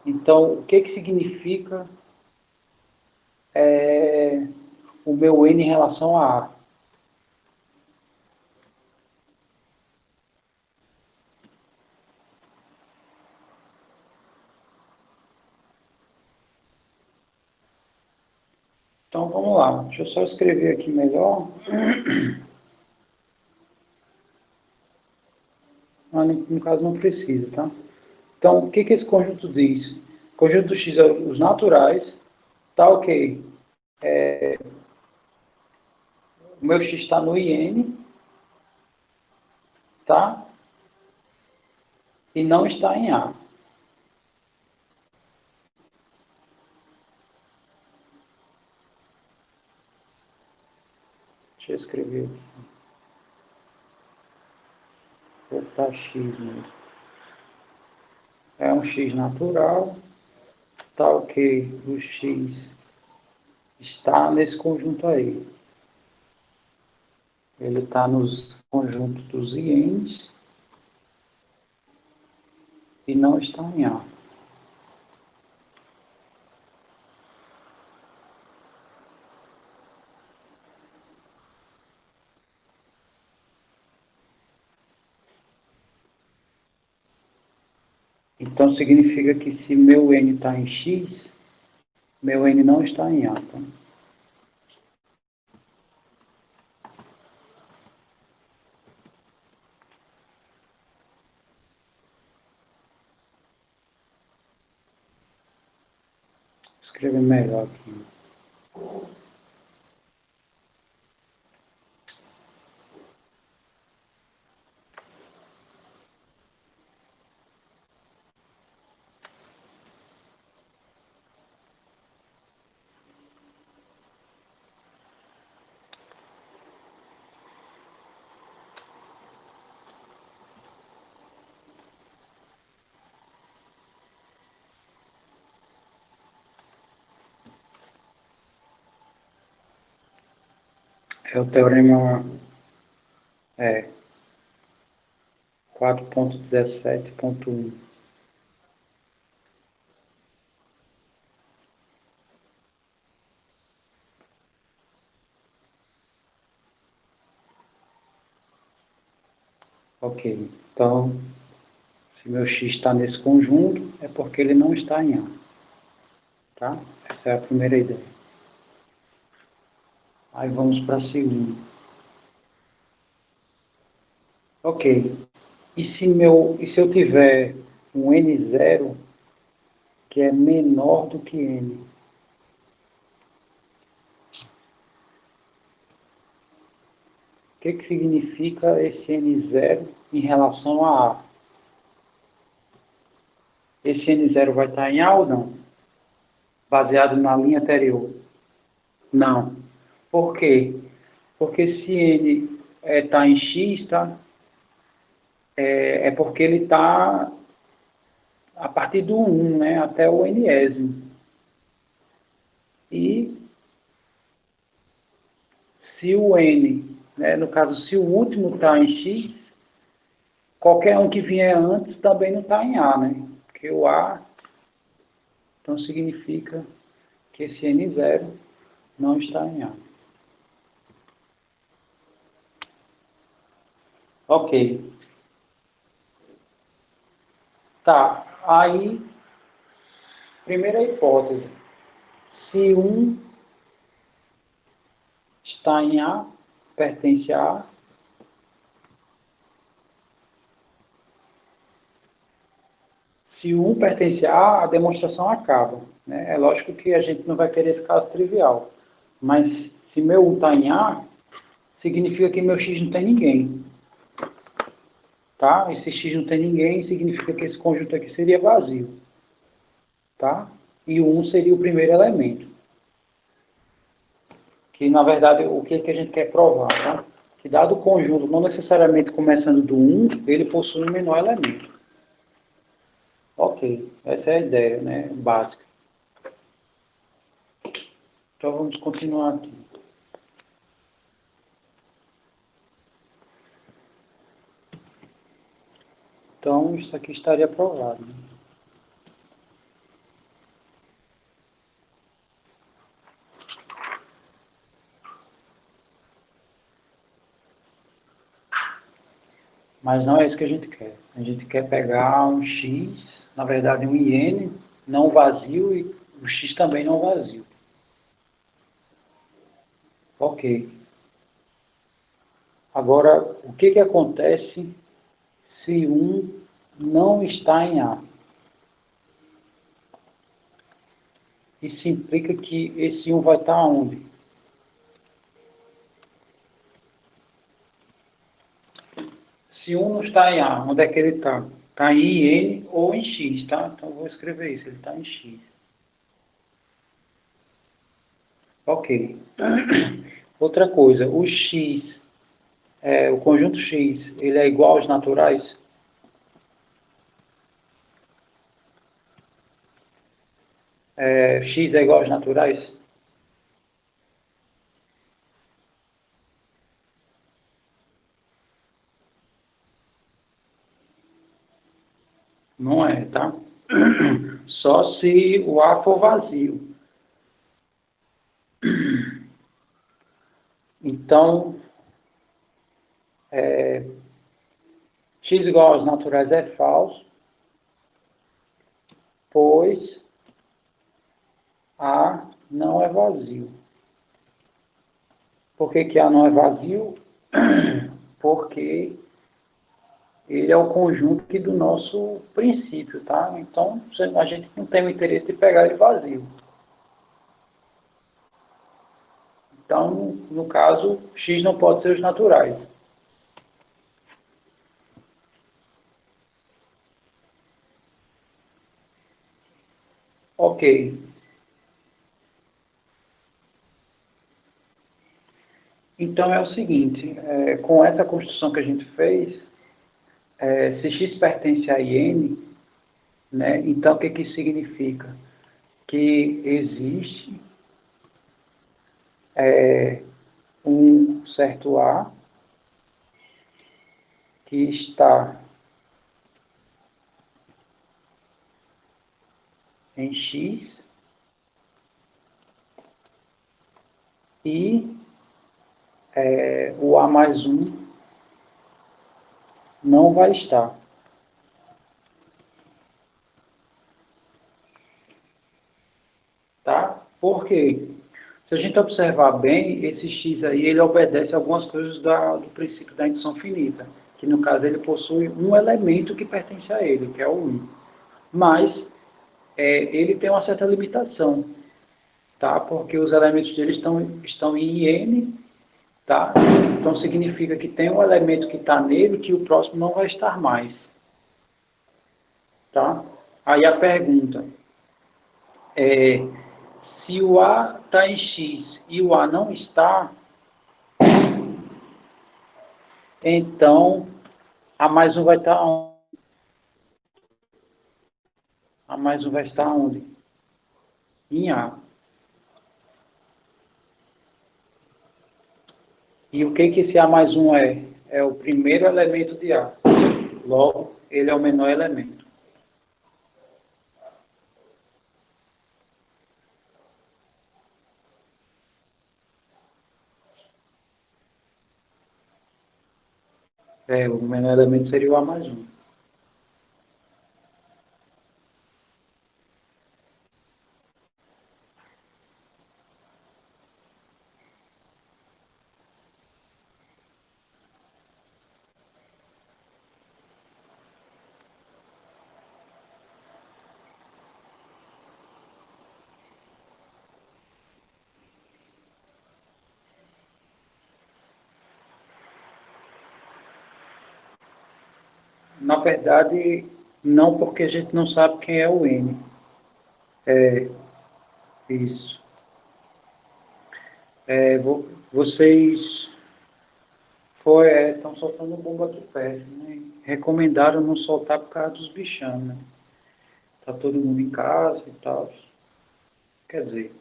Speaker 1: então o que significa o meu N em relação a A? Então vamos lá, deixa eu só escrever aqui melhor. Mas no caso não precisa, tá? Então o que esse conjunto diz? O conjunto X é os naturais, tá ok. O meu X está no IN, tá? E não está em A. Deixa eu escrever aqui. Vou botar X mesmo. É um X natural. está o que? O x está nesse conjunto aí. Ele está nos conjuntos dos ienes e não está em A. Então significa que se meu n está em x, meu n não está em A. Tá? Escrever melhor aqui. É o teorema 4.17.1. Ok, então, se meu x está nesse conjunto, é porque ele não está em A. Tá? Essa é a primeira ideia. Aí vamos para a segunda. Ok, e se eu tiver um n0 que é menor do que n? O que significa esse n0 em relação a A? Esse n0 vai estar em A ou não? Baseado na linha anterior? Não. Por quê? Porque se n está em x, tá? É porque ele está a partir do 1, né, até o nésimo. E se o n, né, no caso, se o último está em x, qualquer um que vier antes também não está em A, né? Porque o A, então, significa que esse n0 não está em A. Ok. Tá. Aí, primeira hipótese. Se 1 está em A, pertence a A, se o 1 pertence a A, a demonstração acaba. Né? É lógico que a gente não vai querer esse caso trivial. Mas se meu 1 está em A, significa que meu x não tem ninguém. Tá? Esse x não tem ninguém, significa que esse conjunto aqui seria vazio. Tá? E o 1 seria o primeiro elemento. Que, na verdade, o que a gente quer provar? Tá? Que dado o conjunto, não necessariamente começando do 1, ele possui um menor elemento. Ok, essa é a ideia, né, básica. Então vamos continuar aqui. Então isso aqui estaria provado. Né? Mas não é isso que a gente quer. A gente quer pegar um x, na verdade um iene não vazio e o x também não vazio. Ok. Agora, o que acontece se 1 não está em A? Isso implica que esse 1 vai estar onde? Se 1 não está em A, onde é que ele está? Está em N ou em X, tá? Então, eu vou escrever isso, ele está em X. Ok. Outra coisa, o X, o conjunto X, ele é igual aos naturais? x é igual aos naturais? Não é, tá? Só se o A for vazio. Então, x igual aos naturais é falso, pois A não é vazio. Por que que A não é vazio? Porque ele é o conjunto aqui do nosso princípio, tá? Então, a gente não tem o interesse de pegar ele vazio. Então, no caso, x não pode ser os naturais. Ok. Então é o seguinte, com essa construção que a gente fez, se x pertence a n, né, então o que que significa? Que existe um certo A que está em x e o A mais um não vai estar. Tá? Por quê? Se a gente observar bem, esse x aí, ele obedece a algumas coisas do princípio da indução finita, que no caso ele possui um elemento que pertence a ele, que é o 1. Mas ele tem uma certa limitação, tá? Porque os elementos dele estão em n, tá? Então significa que tem um elemento que está nele que o próximo não vai estar mais, tá? Aí a pergunta é, se o A está em x e o A não está, então A mais um vai estar onde? A mais um vai estar onde? Em A. E o que que esse A mais um é? É o primeiro elemento de A. Logo, ele é o menor elemento. O menor elemento seria o A mais um. Na verdade, não, porque a gente não sabe quem é o N. É, isso. Vocês estão soltando bomba aqui perto, né? Recomendaram não soltar por causa dos bichão, né? Tá todo mundo em casa e tal. Quer dizer,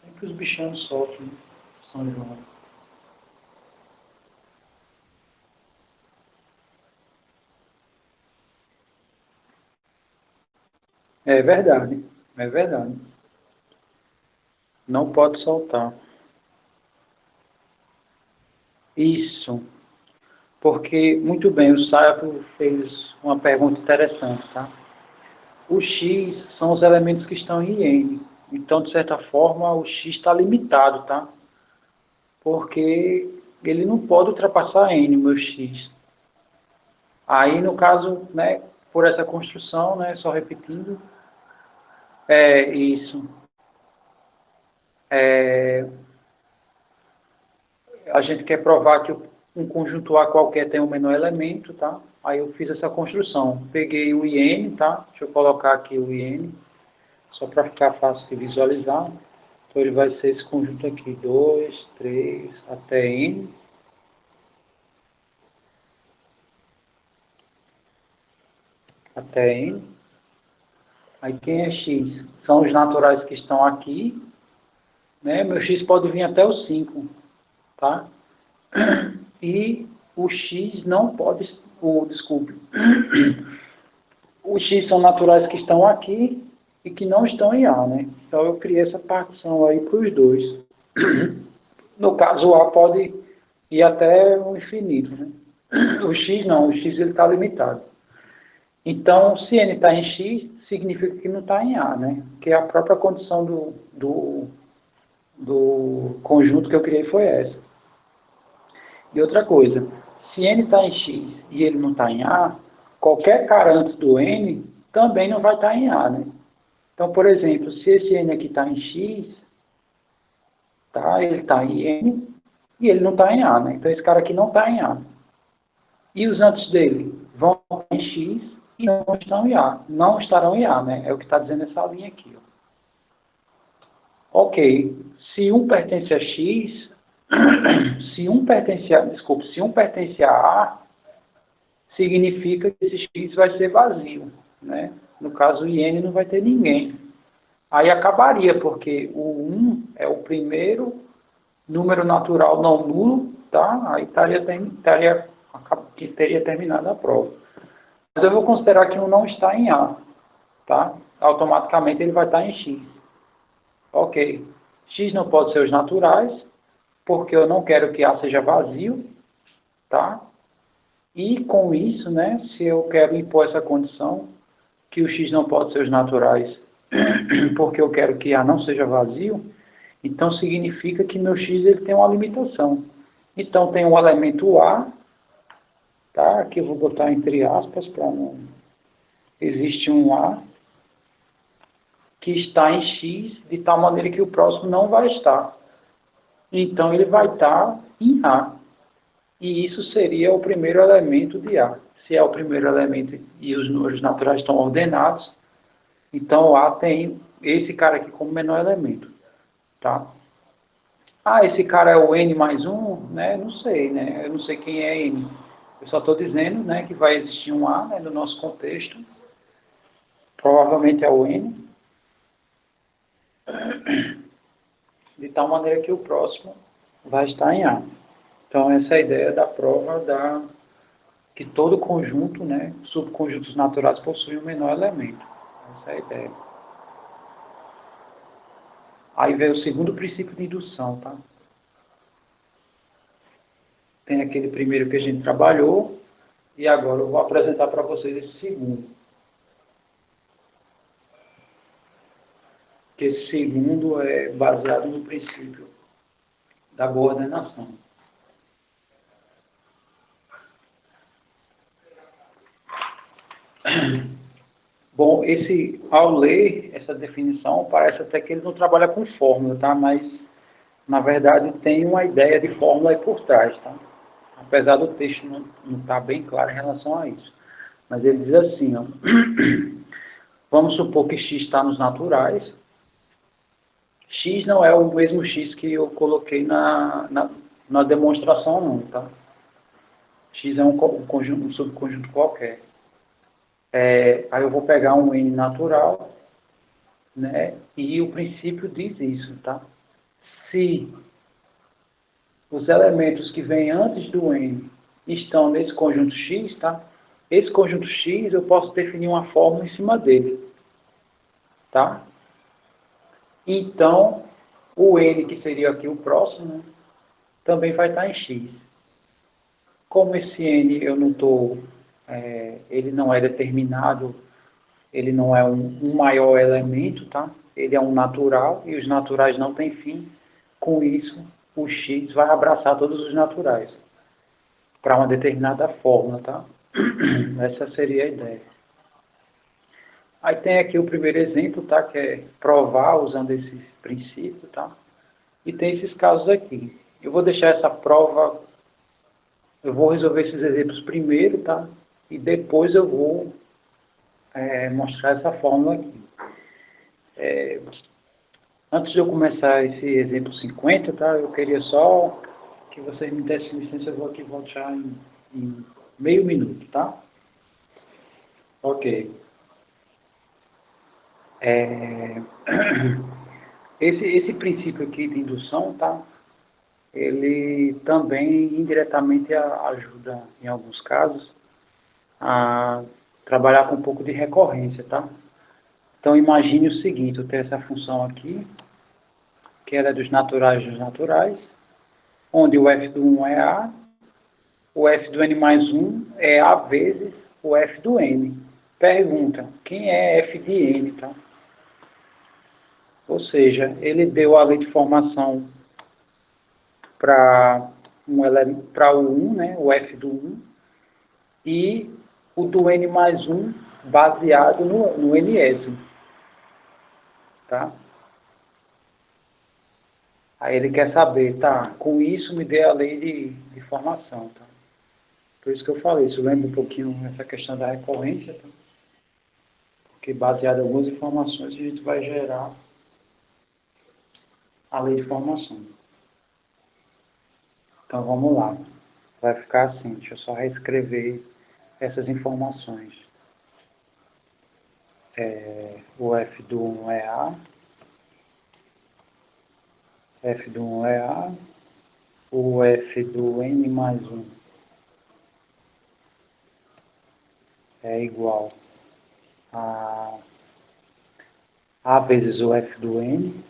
Speaker 1: é que os bichão soltam, né? São João. É verdade, é verdade. Não pode soltar. Isso, porque, muito bem, o Sato fez uma pergunta interessante, tá? O X são os elementos que estão em N. Então, de certa forma, o X está limitado, tá? Porque ele não pode ultrapassar N, o meu X. Aí, no caso, né, por essa construção, né, só repetindo, isso. É, a gente quer provar que um conjunto A qualquer tem um menor elemento, tá? Aí eu fiz essa construção. Peguei o IN, tá? Deixa eu colocar aqui o IN, só para ficar fácil de visualizar. Então ele vai ser esse conjunto aqui, 2, 3, até N. Até N. Aí quem é x? São os naturais que estão aqui, né? Meu x pode vir até o 5, tá? E o x não pode, desculpe, os x são naturais que estão aqui e que não estão em A, né? Então eu criei essa partição aí para os dois. No caso, o A pode ir até o infinito, né? O x não, o x ele está limitado. Então, se n está em x, significa que não está em A, né? Que a própria condição do conjunto que eu criei foi essa. E outra coisa, se n está em x e ele não está em A, qualquer cara antes do n também não vai estar em A, né? Então, por exemplo, se esse n aqui está em x, tá? Ele está em n e ele não está em A, né? Então, esse cara aqui não está em A. E os antes dele vão em x e não estão em A. Não estarão em A, né? É o que está dizendo essa linha aqui, ó. Ok, se um pertence a x, se um pertence a A, significa que esse x vai ser vazio, né? No caso, o IN não vai ter ninguém. Aí acabaria, porque o 1 é o primeiro número natural não nulo, tá? Aí teria terminado a prova. Mas eu vou considerar que um não está em A, tá? Automaticamente ele vai estar em x. Ok. X não pode ser os naturais, porque eu não quero que A seja vazio, tá? E com isso, né, se eu quero impor essa condição, que o X não pode ser os naturais, porque eu quero que A não seja vazio, então significa que meu X ele tem uma limitação. Então tem um elemento A, tá? Aqui eu vou botar entre aspas para não... Existe um A que está em X de tal maneira que o próximo não vai estar. Então ele vai estar em A. E isso seria o primeiro elemento de A. Se é o primeiro elemento e os números naturais estão ordenados, então o A tem esse cara aqui como menor elemento. Tá? Ah, esse cara é o N mais 1? Né? Não sei, né? Eu não sei quem é N. Eu só estou dizendo, né, que vai existir um A, né, no nosso contexto. Provavelmente é o N. De tal maneira que o próximo vai estar em A. Então essa é a ideia da prova que todo conjunto, né, subconjuntos naturais possuem um menor elemento. Essa é a ideia. Aí vem o segundo princípio de indução, tá? Tem aquele primeiro que a gente trabalhou, e agora eu vou apresentar para vocês esse segundo. Que esse segundo é baseado no princípio da boa ordenação. Bom, ao ler essa definição, parece até que ele não trabalha com fórmula, tá? Mas, na verdade, tem uma ideia de fórmula aí por trás, tá? Apesar do texto não estar bem claro em relação a isso. Mas ele diz assim, ó, vamos supor que x está nos naturais. X não é o mesmo x que eu coloquei na demonstração, não, tá? X é um conjunto, um subconjunto qualquer. Aí eu vou pegar um n natural, né? E o princípio diz isso, tá? Se os elementos que vêm antes do n estão nesse conjunto x, tá? Esse conjunto x eu posso definir uma fórmula em cima dele, tá? Então, o n, que seria aqui o próximo, né, também vai estar em x. Como esse n eu não estou, ele não é determinado, ele não é um maior elemento, tá? Ele é um natural e os naturais não têm fim. Com isso, o x vai abraçar todos os naturais para uma determinada fórmula, tá? Essa seria a ideia. Aí tem aqui o primeiro exemplo, tá? Que é provar usando esse princípio, tá? E tem esses casos aqui. Eu vou deixar essa prova, eu vou resolver esses exemplos primeiro, tá? E depois eu vou mostrar essa fórmula aqui. Antes de eu começar esse exemplo 50, tá? Eu queria só que vocês me dessem licença, eu vou aqui voltar em meio minuto, tá? Ok. É, esse princípio aqui de indução, tá? Ele também indiretamente ajuda, em alguns casos, a trabalhar com um pouco de recorrência, tá? Então imagine o seguinte, eu tenho essa função aqui, que ela é dos naturais, onde o f do 1 é A, o f do n mais 1 é A vezes o f do n. Pergunta, quem é f de n, tá? Ou seja, ele deu a lei de formação para o 1, né, o f do 1, e o do n mais 1 baseado no nésimo. Tá? Aí ele quer saber, tá, com isso me dê a lei de formação. Tá? Por isso que eu falei, isso lembra um pouquinho essa questão da recorrência, tá? Porque baseado em algumas informações a gente vai gerar a lei de formação. Então vamos lá. Vai ficar assim, deixa eu só reescrever essas informações. O f do 1 é A, f do 1 é A, o f do n mais 1 é igual a A vezes o f do n,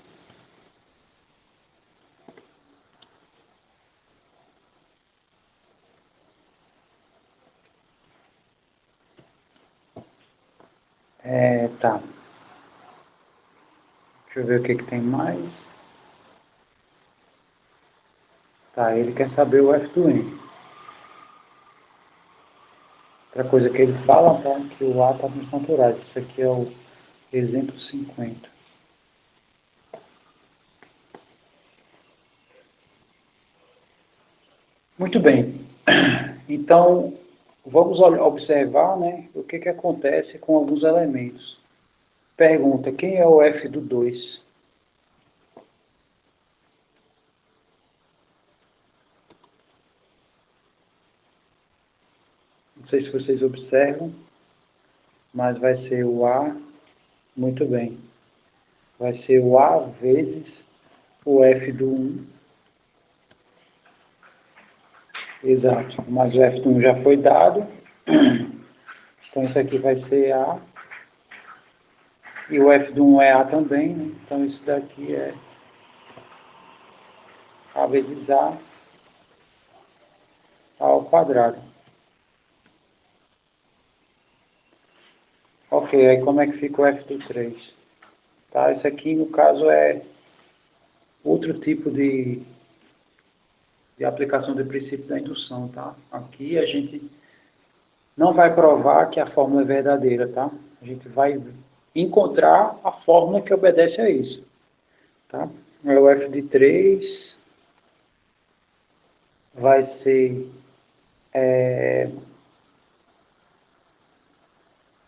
Speaker 1: tá. Deixa eu ver o que tem mais. Tá, ele quer saber o f do n. Outra coisa que ele fala, tá, que o A está nos naturais. Isso aqui é o exemplo 50. Muito bem. Então, vamos observar, né, o que acontece com alguns elementos. Pergunta, quem é o f do 2? Não sei se vocês observam, mas vai ser o A, muito bem. Vai ser o A vezes o f do 1. Exato, mas o f do 1 já foi dado. Então isso aqui vai ser A. E o f do 1 é A também, né? Então isso daqui é A vezes A ao quadrado. Ok, aí como é que fica o f do 3? Tá, isso aqui no caso é outro tipo de aplicação do princípio da indução, tá? Aqui a gente não vai provar que a fórmula é verdadeira, tá? A gente vai encontrar a fórmula que obedece a isso, tá? O f de 3 vai ser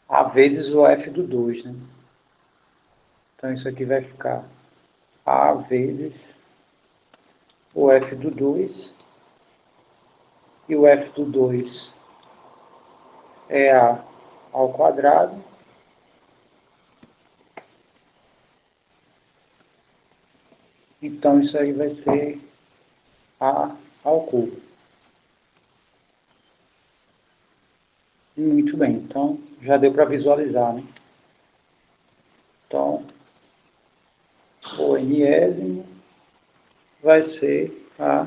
Speaker 1: A vezes o f do 2, né? Então isso aqui vai ficar A vezes o f do 2, e o f do 2 é A ao quadrado, então isso aí vai ser A ao cubo. Muito bem, então já deu para visualizar, né? Então, o enésimo vai ser A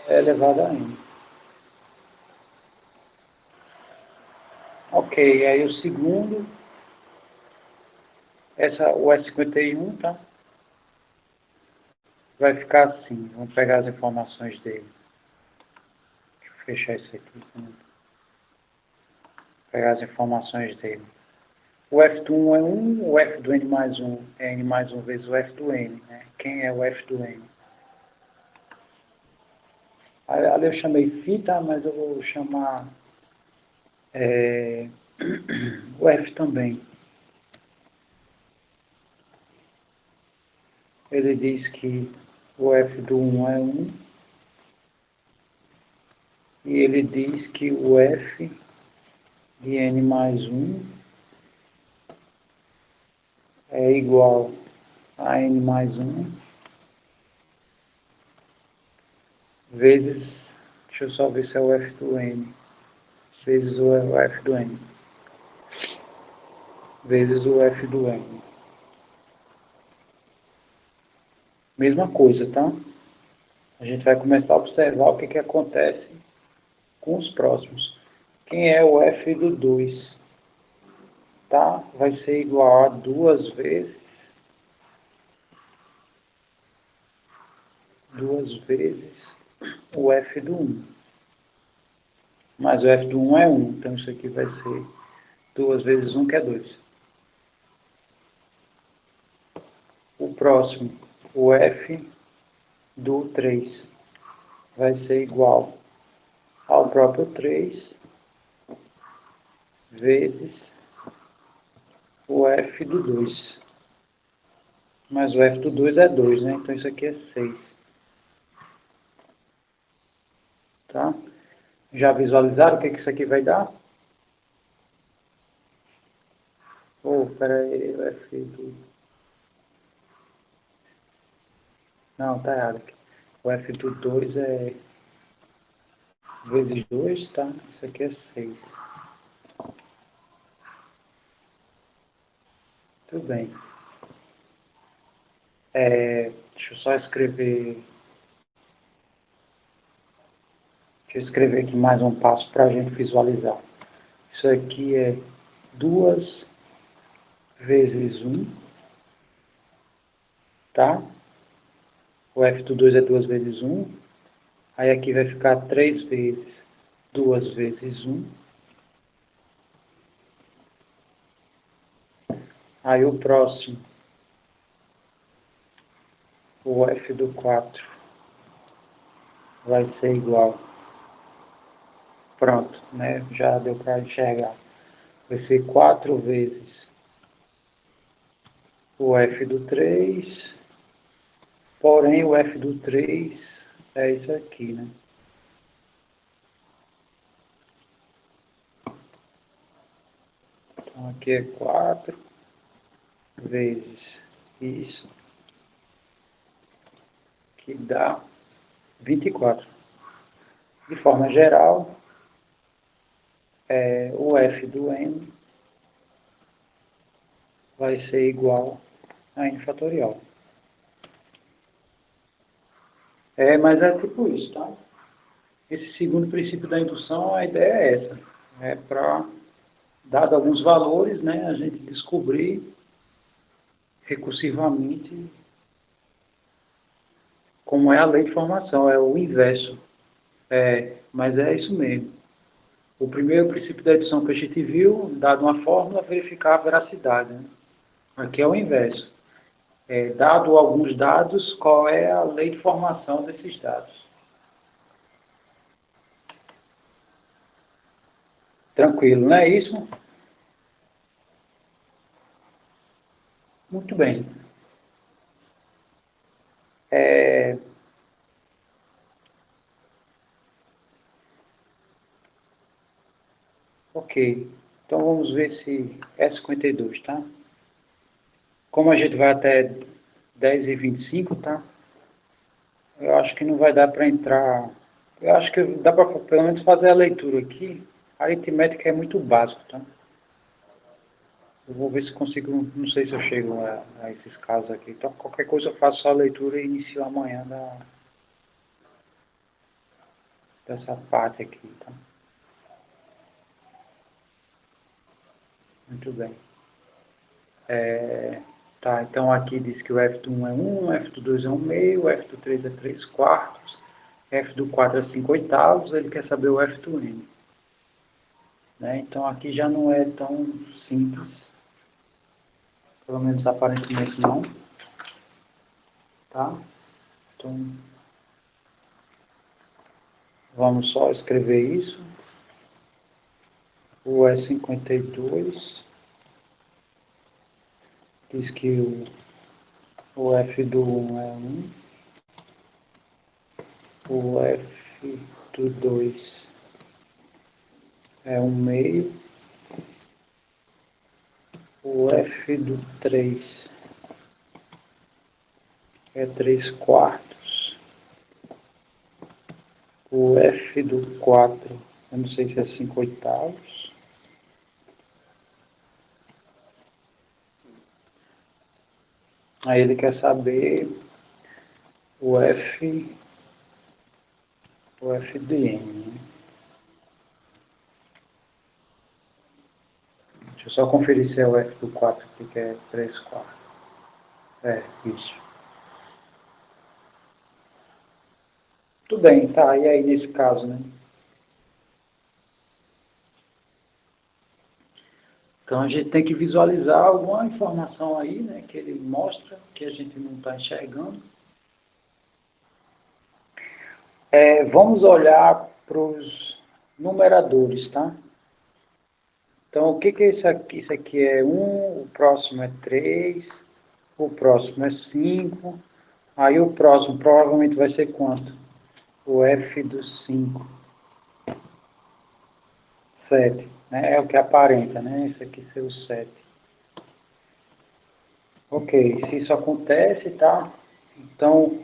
Speaker 1: elevado a N. Ok, aí o segundo, o E51, tá? Vai ficar assim, vamos pegar as informações dele. Deixa eu fechar isso aqui. Né? Pegar as informações dele. O f do 1 é 1, o f do n mais 1 é n mais 1 vezes o f do n. Né? Quem é o f do n? Ali eu chamei φ, tá? Mas eu vou chamar o f também. Ele diz que o f do 1 é 1, e ele diz que o f de n mais 1 é igual a n mais 1 vezes, deixa eu só ver se é o f do n, vezes o f do n, vezes o f do n. Mesma coisa, tá? A gente vai começar a observar o que acontece com os próximos. Quem é o f do 2? Tá? Vai ser igual a 2 vezes o f do 1. Mas o f do 1 é 1, então isso aqui vai ser 2 vezes 1, que é 2. O próximo, o f do 3, vai ser igual ao próprio 3 vezes o f do 2. Mas o f do 2 é 2, né? Então isso aqui é 6. Tá? Já visualizaram o que isso aqui vai dar? Espera aí, o f do... Não, tá errado aqui. O f do 2 é vezes 2, tá? Isso aqui é 6. Tudo bem. Deixa eu só escrever... Deixa eu escrever aqui mais um passo para a gente visualizar. Isso aqui é 2 vezes 1, tá? O f do 2 é 2 vezes 1. Aí aqui vai ficar 3 vezes 2 vezes 1. Aí o próximo, o f do 4, vai ser igual. Pronto, né? Já deu para enxergar. Vai ser 4 vezes o f do 3, porém o f do 3 é isso aqui, né? Então aqui é 4 vezes isso, que dá 24. De forma geral, o f do n vai ser igual a n fatorial. Mas é tipo isso, tá? Esse segundo princípio da indução, a ideia é essa. É para, dado alguns valores, né, a gente descobrir recursivamente como é a lei de formação, é o inverso. Mas é isso mesmo. O primeiro princípio da indução que a gente viu, dado uma fórmula, verificar a veracidade, né? Aqui é o inverso. Dado alguns dados, qual é a lei de formação desses dados? Tranquilo, não é isso? Muito bem. Ok. Então vamos ver se é 52, tá? Como a gente vai até 10h25, tá? Eu acho que não vai dar para entrar. Eu acho que dá para pelo menos fazer a leitura aqui. A aritmética é muito básico, tá? Eu vou ver se consigo, não sei se eu chego a esses casos aqui. Então, qualquer coisa eu faço só a leitura e inicio amanhã dessa parte aqui, tá? Muito bem. Tá, então aqui diz que o f do 1 é 1, o f do 2 é 1 meio, o f do 3 é 3 quartos, f do 4 é 5 oitavos, ele quer saber o f do n. Né? Então aqui já não é tão simples, pelo menos aparentemente não. Tá? Então vamos só escrever isso. O E52 diz que o f do 1 é 1, o f do 2 é 1 meio, o o f do 3 é 3/4. O f do 4, eu não sei se é 5/8. Aí ele quer saber o f de n, né? Deixa eu só conferir se é o f do 4 aqui, que é 3/4. É, isso. Tudo bem, tá, e aí nesse caso, né? Então a gente tem que visualizar alguma informação aí, né, que ele mostra, que a gente não está enxergando. Vamos olhar para os numeradores, tá? Então o que é isso aqui? Isso aqui é 1, o próximo é 3, o próximo é 5, aí o próximo provavelmente vai ser quanto? O f do 5. 7, né? É o que aparenta, né? Isso aqui ser o 7. Ok, se isso acontece, tá? Então,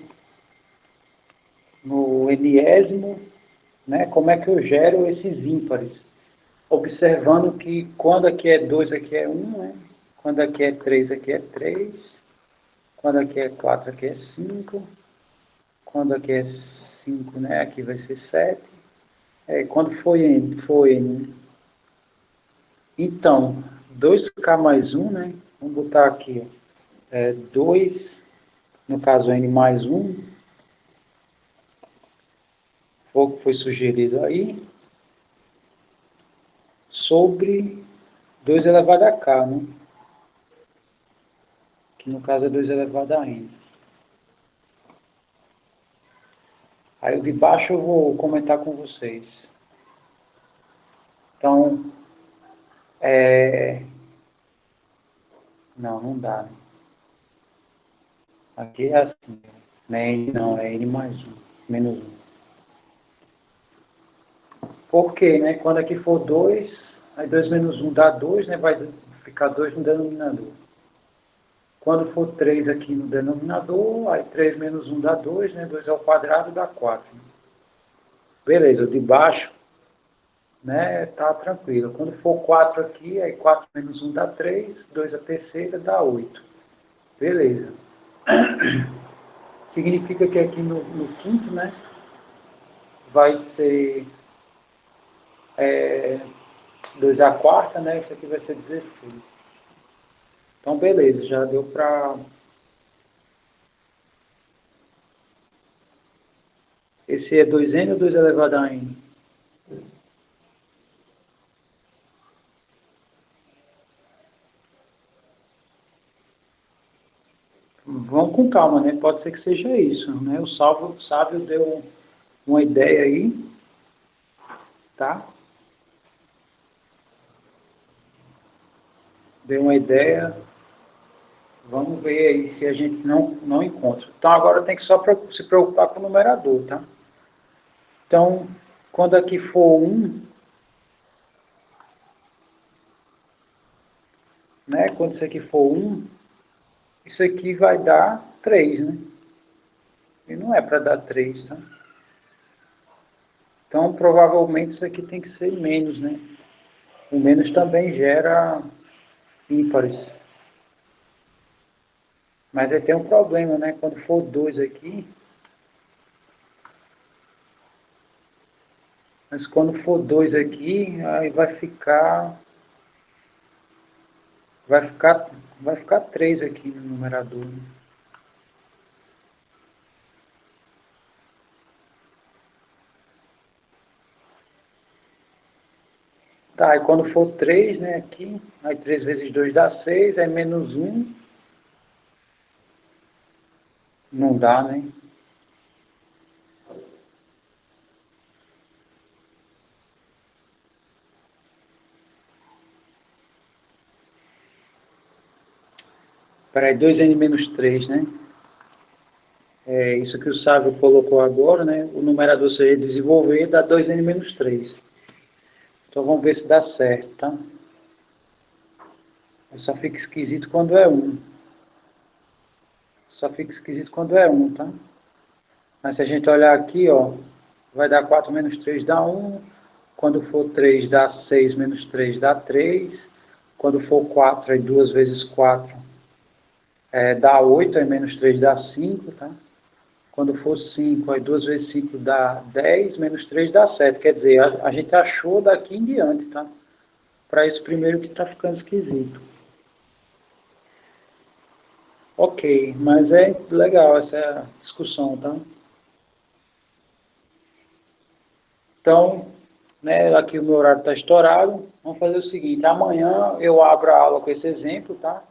Speaker 1: no enésimo, né? Como é que eu gero esses ímpares? Observando que quando aqui é 2, aqui é 1, né? Quando aqui é 3, aqui é 3. Quando aqui é 4, aqui é 5. Quando aqui é 5, né? Aqui vai ser 7. Quando foi n? Foi n. Então, 2k mais 1, né? Vamos botar aqui, 2, no caso n mais 1, foi o que foi sugerido aí, sobre 2 elevado a k, né? Que no caso é 2 elevado a n. Aí o de baixo eu vou comentar com vocês. Então, não dá, né? Aqui é assim, não é n não, é n mais 1, menos 1. Por quê, né? Quando aqui for 2, aí 2 menos 1 dá 2, né? Vai ficar 2 no denominador. Quando for 3 aqui no denominador, aí 3 menos 1 dá 2, né? 2 ao quadrado dá 4. Beleza, o de baixo, né, tá tranquilo. Quando for 4 aqui, aí 4 menos 1 dá 3, 2 a terceira dá 8. Beleza. Significa que aqui no quinto, né, vai ser 2 a quarta, né, isso aqui vai ser 16. Então, beleza, já deu para... Esse é 2n ou 2 elevado a n? Vamos com calma, né? Pode ser que seja isso, né? O sábio deu uma ideia aí, tá? Deu uma ideia. Vamos ver aí se a gente não encontra. Então agora tem que só se preocupar com o numerador, tá? Então, quando aqui for 1, né? Quando isso aqui for 1, isso aqui vai dar 3, né? E não é para dar 3, tá? Então, provavelmente isso aqui tem que ser menos, né? O menos também gera ímpares. Mas aí tem um problema, né? Quando for 2 aqui, mas quando for 2 aqui, aí vai ficar 3 aqui no numerador, né? Tá, e quando for 3, né, aqui, aí 3 vezes 2 dá 6, aí menos 1, não dá, né? Peraí, 2n menos 3, né? É isso que o Sávio colocou agora, né? O numerador se desenvolver dá 2n menos 3. Então vamos ver se dá certo, tá? Só fica esquisito quando é 1. Só fica esquisito quando é 1, tá? Mas se a gente olhar aqui, ó, vai dar 4 menos 3 dá 1. Quando for 3 dá 6 menos 3 dá 3. Quando for 4, aí 2 vezes 4 dá 8, aí menos 3 dá 5, tá? Quando for 5, aí 2 vezes 5 dá 10, menos 3 dá 7. Quer dizer, a gente achou daqui em diante, tá? Para esse primeiro que está ficando esquisito. Ok, mas é legal essa discussão, tá? Então, né, aqui o meu horário está estourado. Vamos fazer o seguinte, amanhã eu abro a aula com esse exemplo, tá?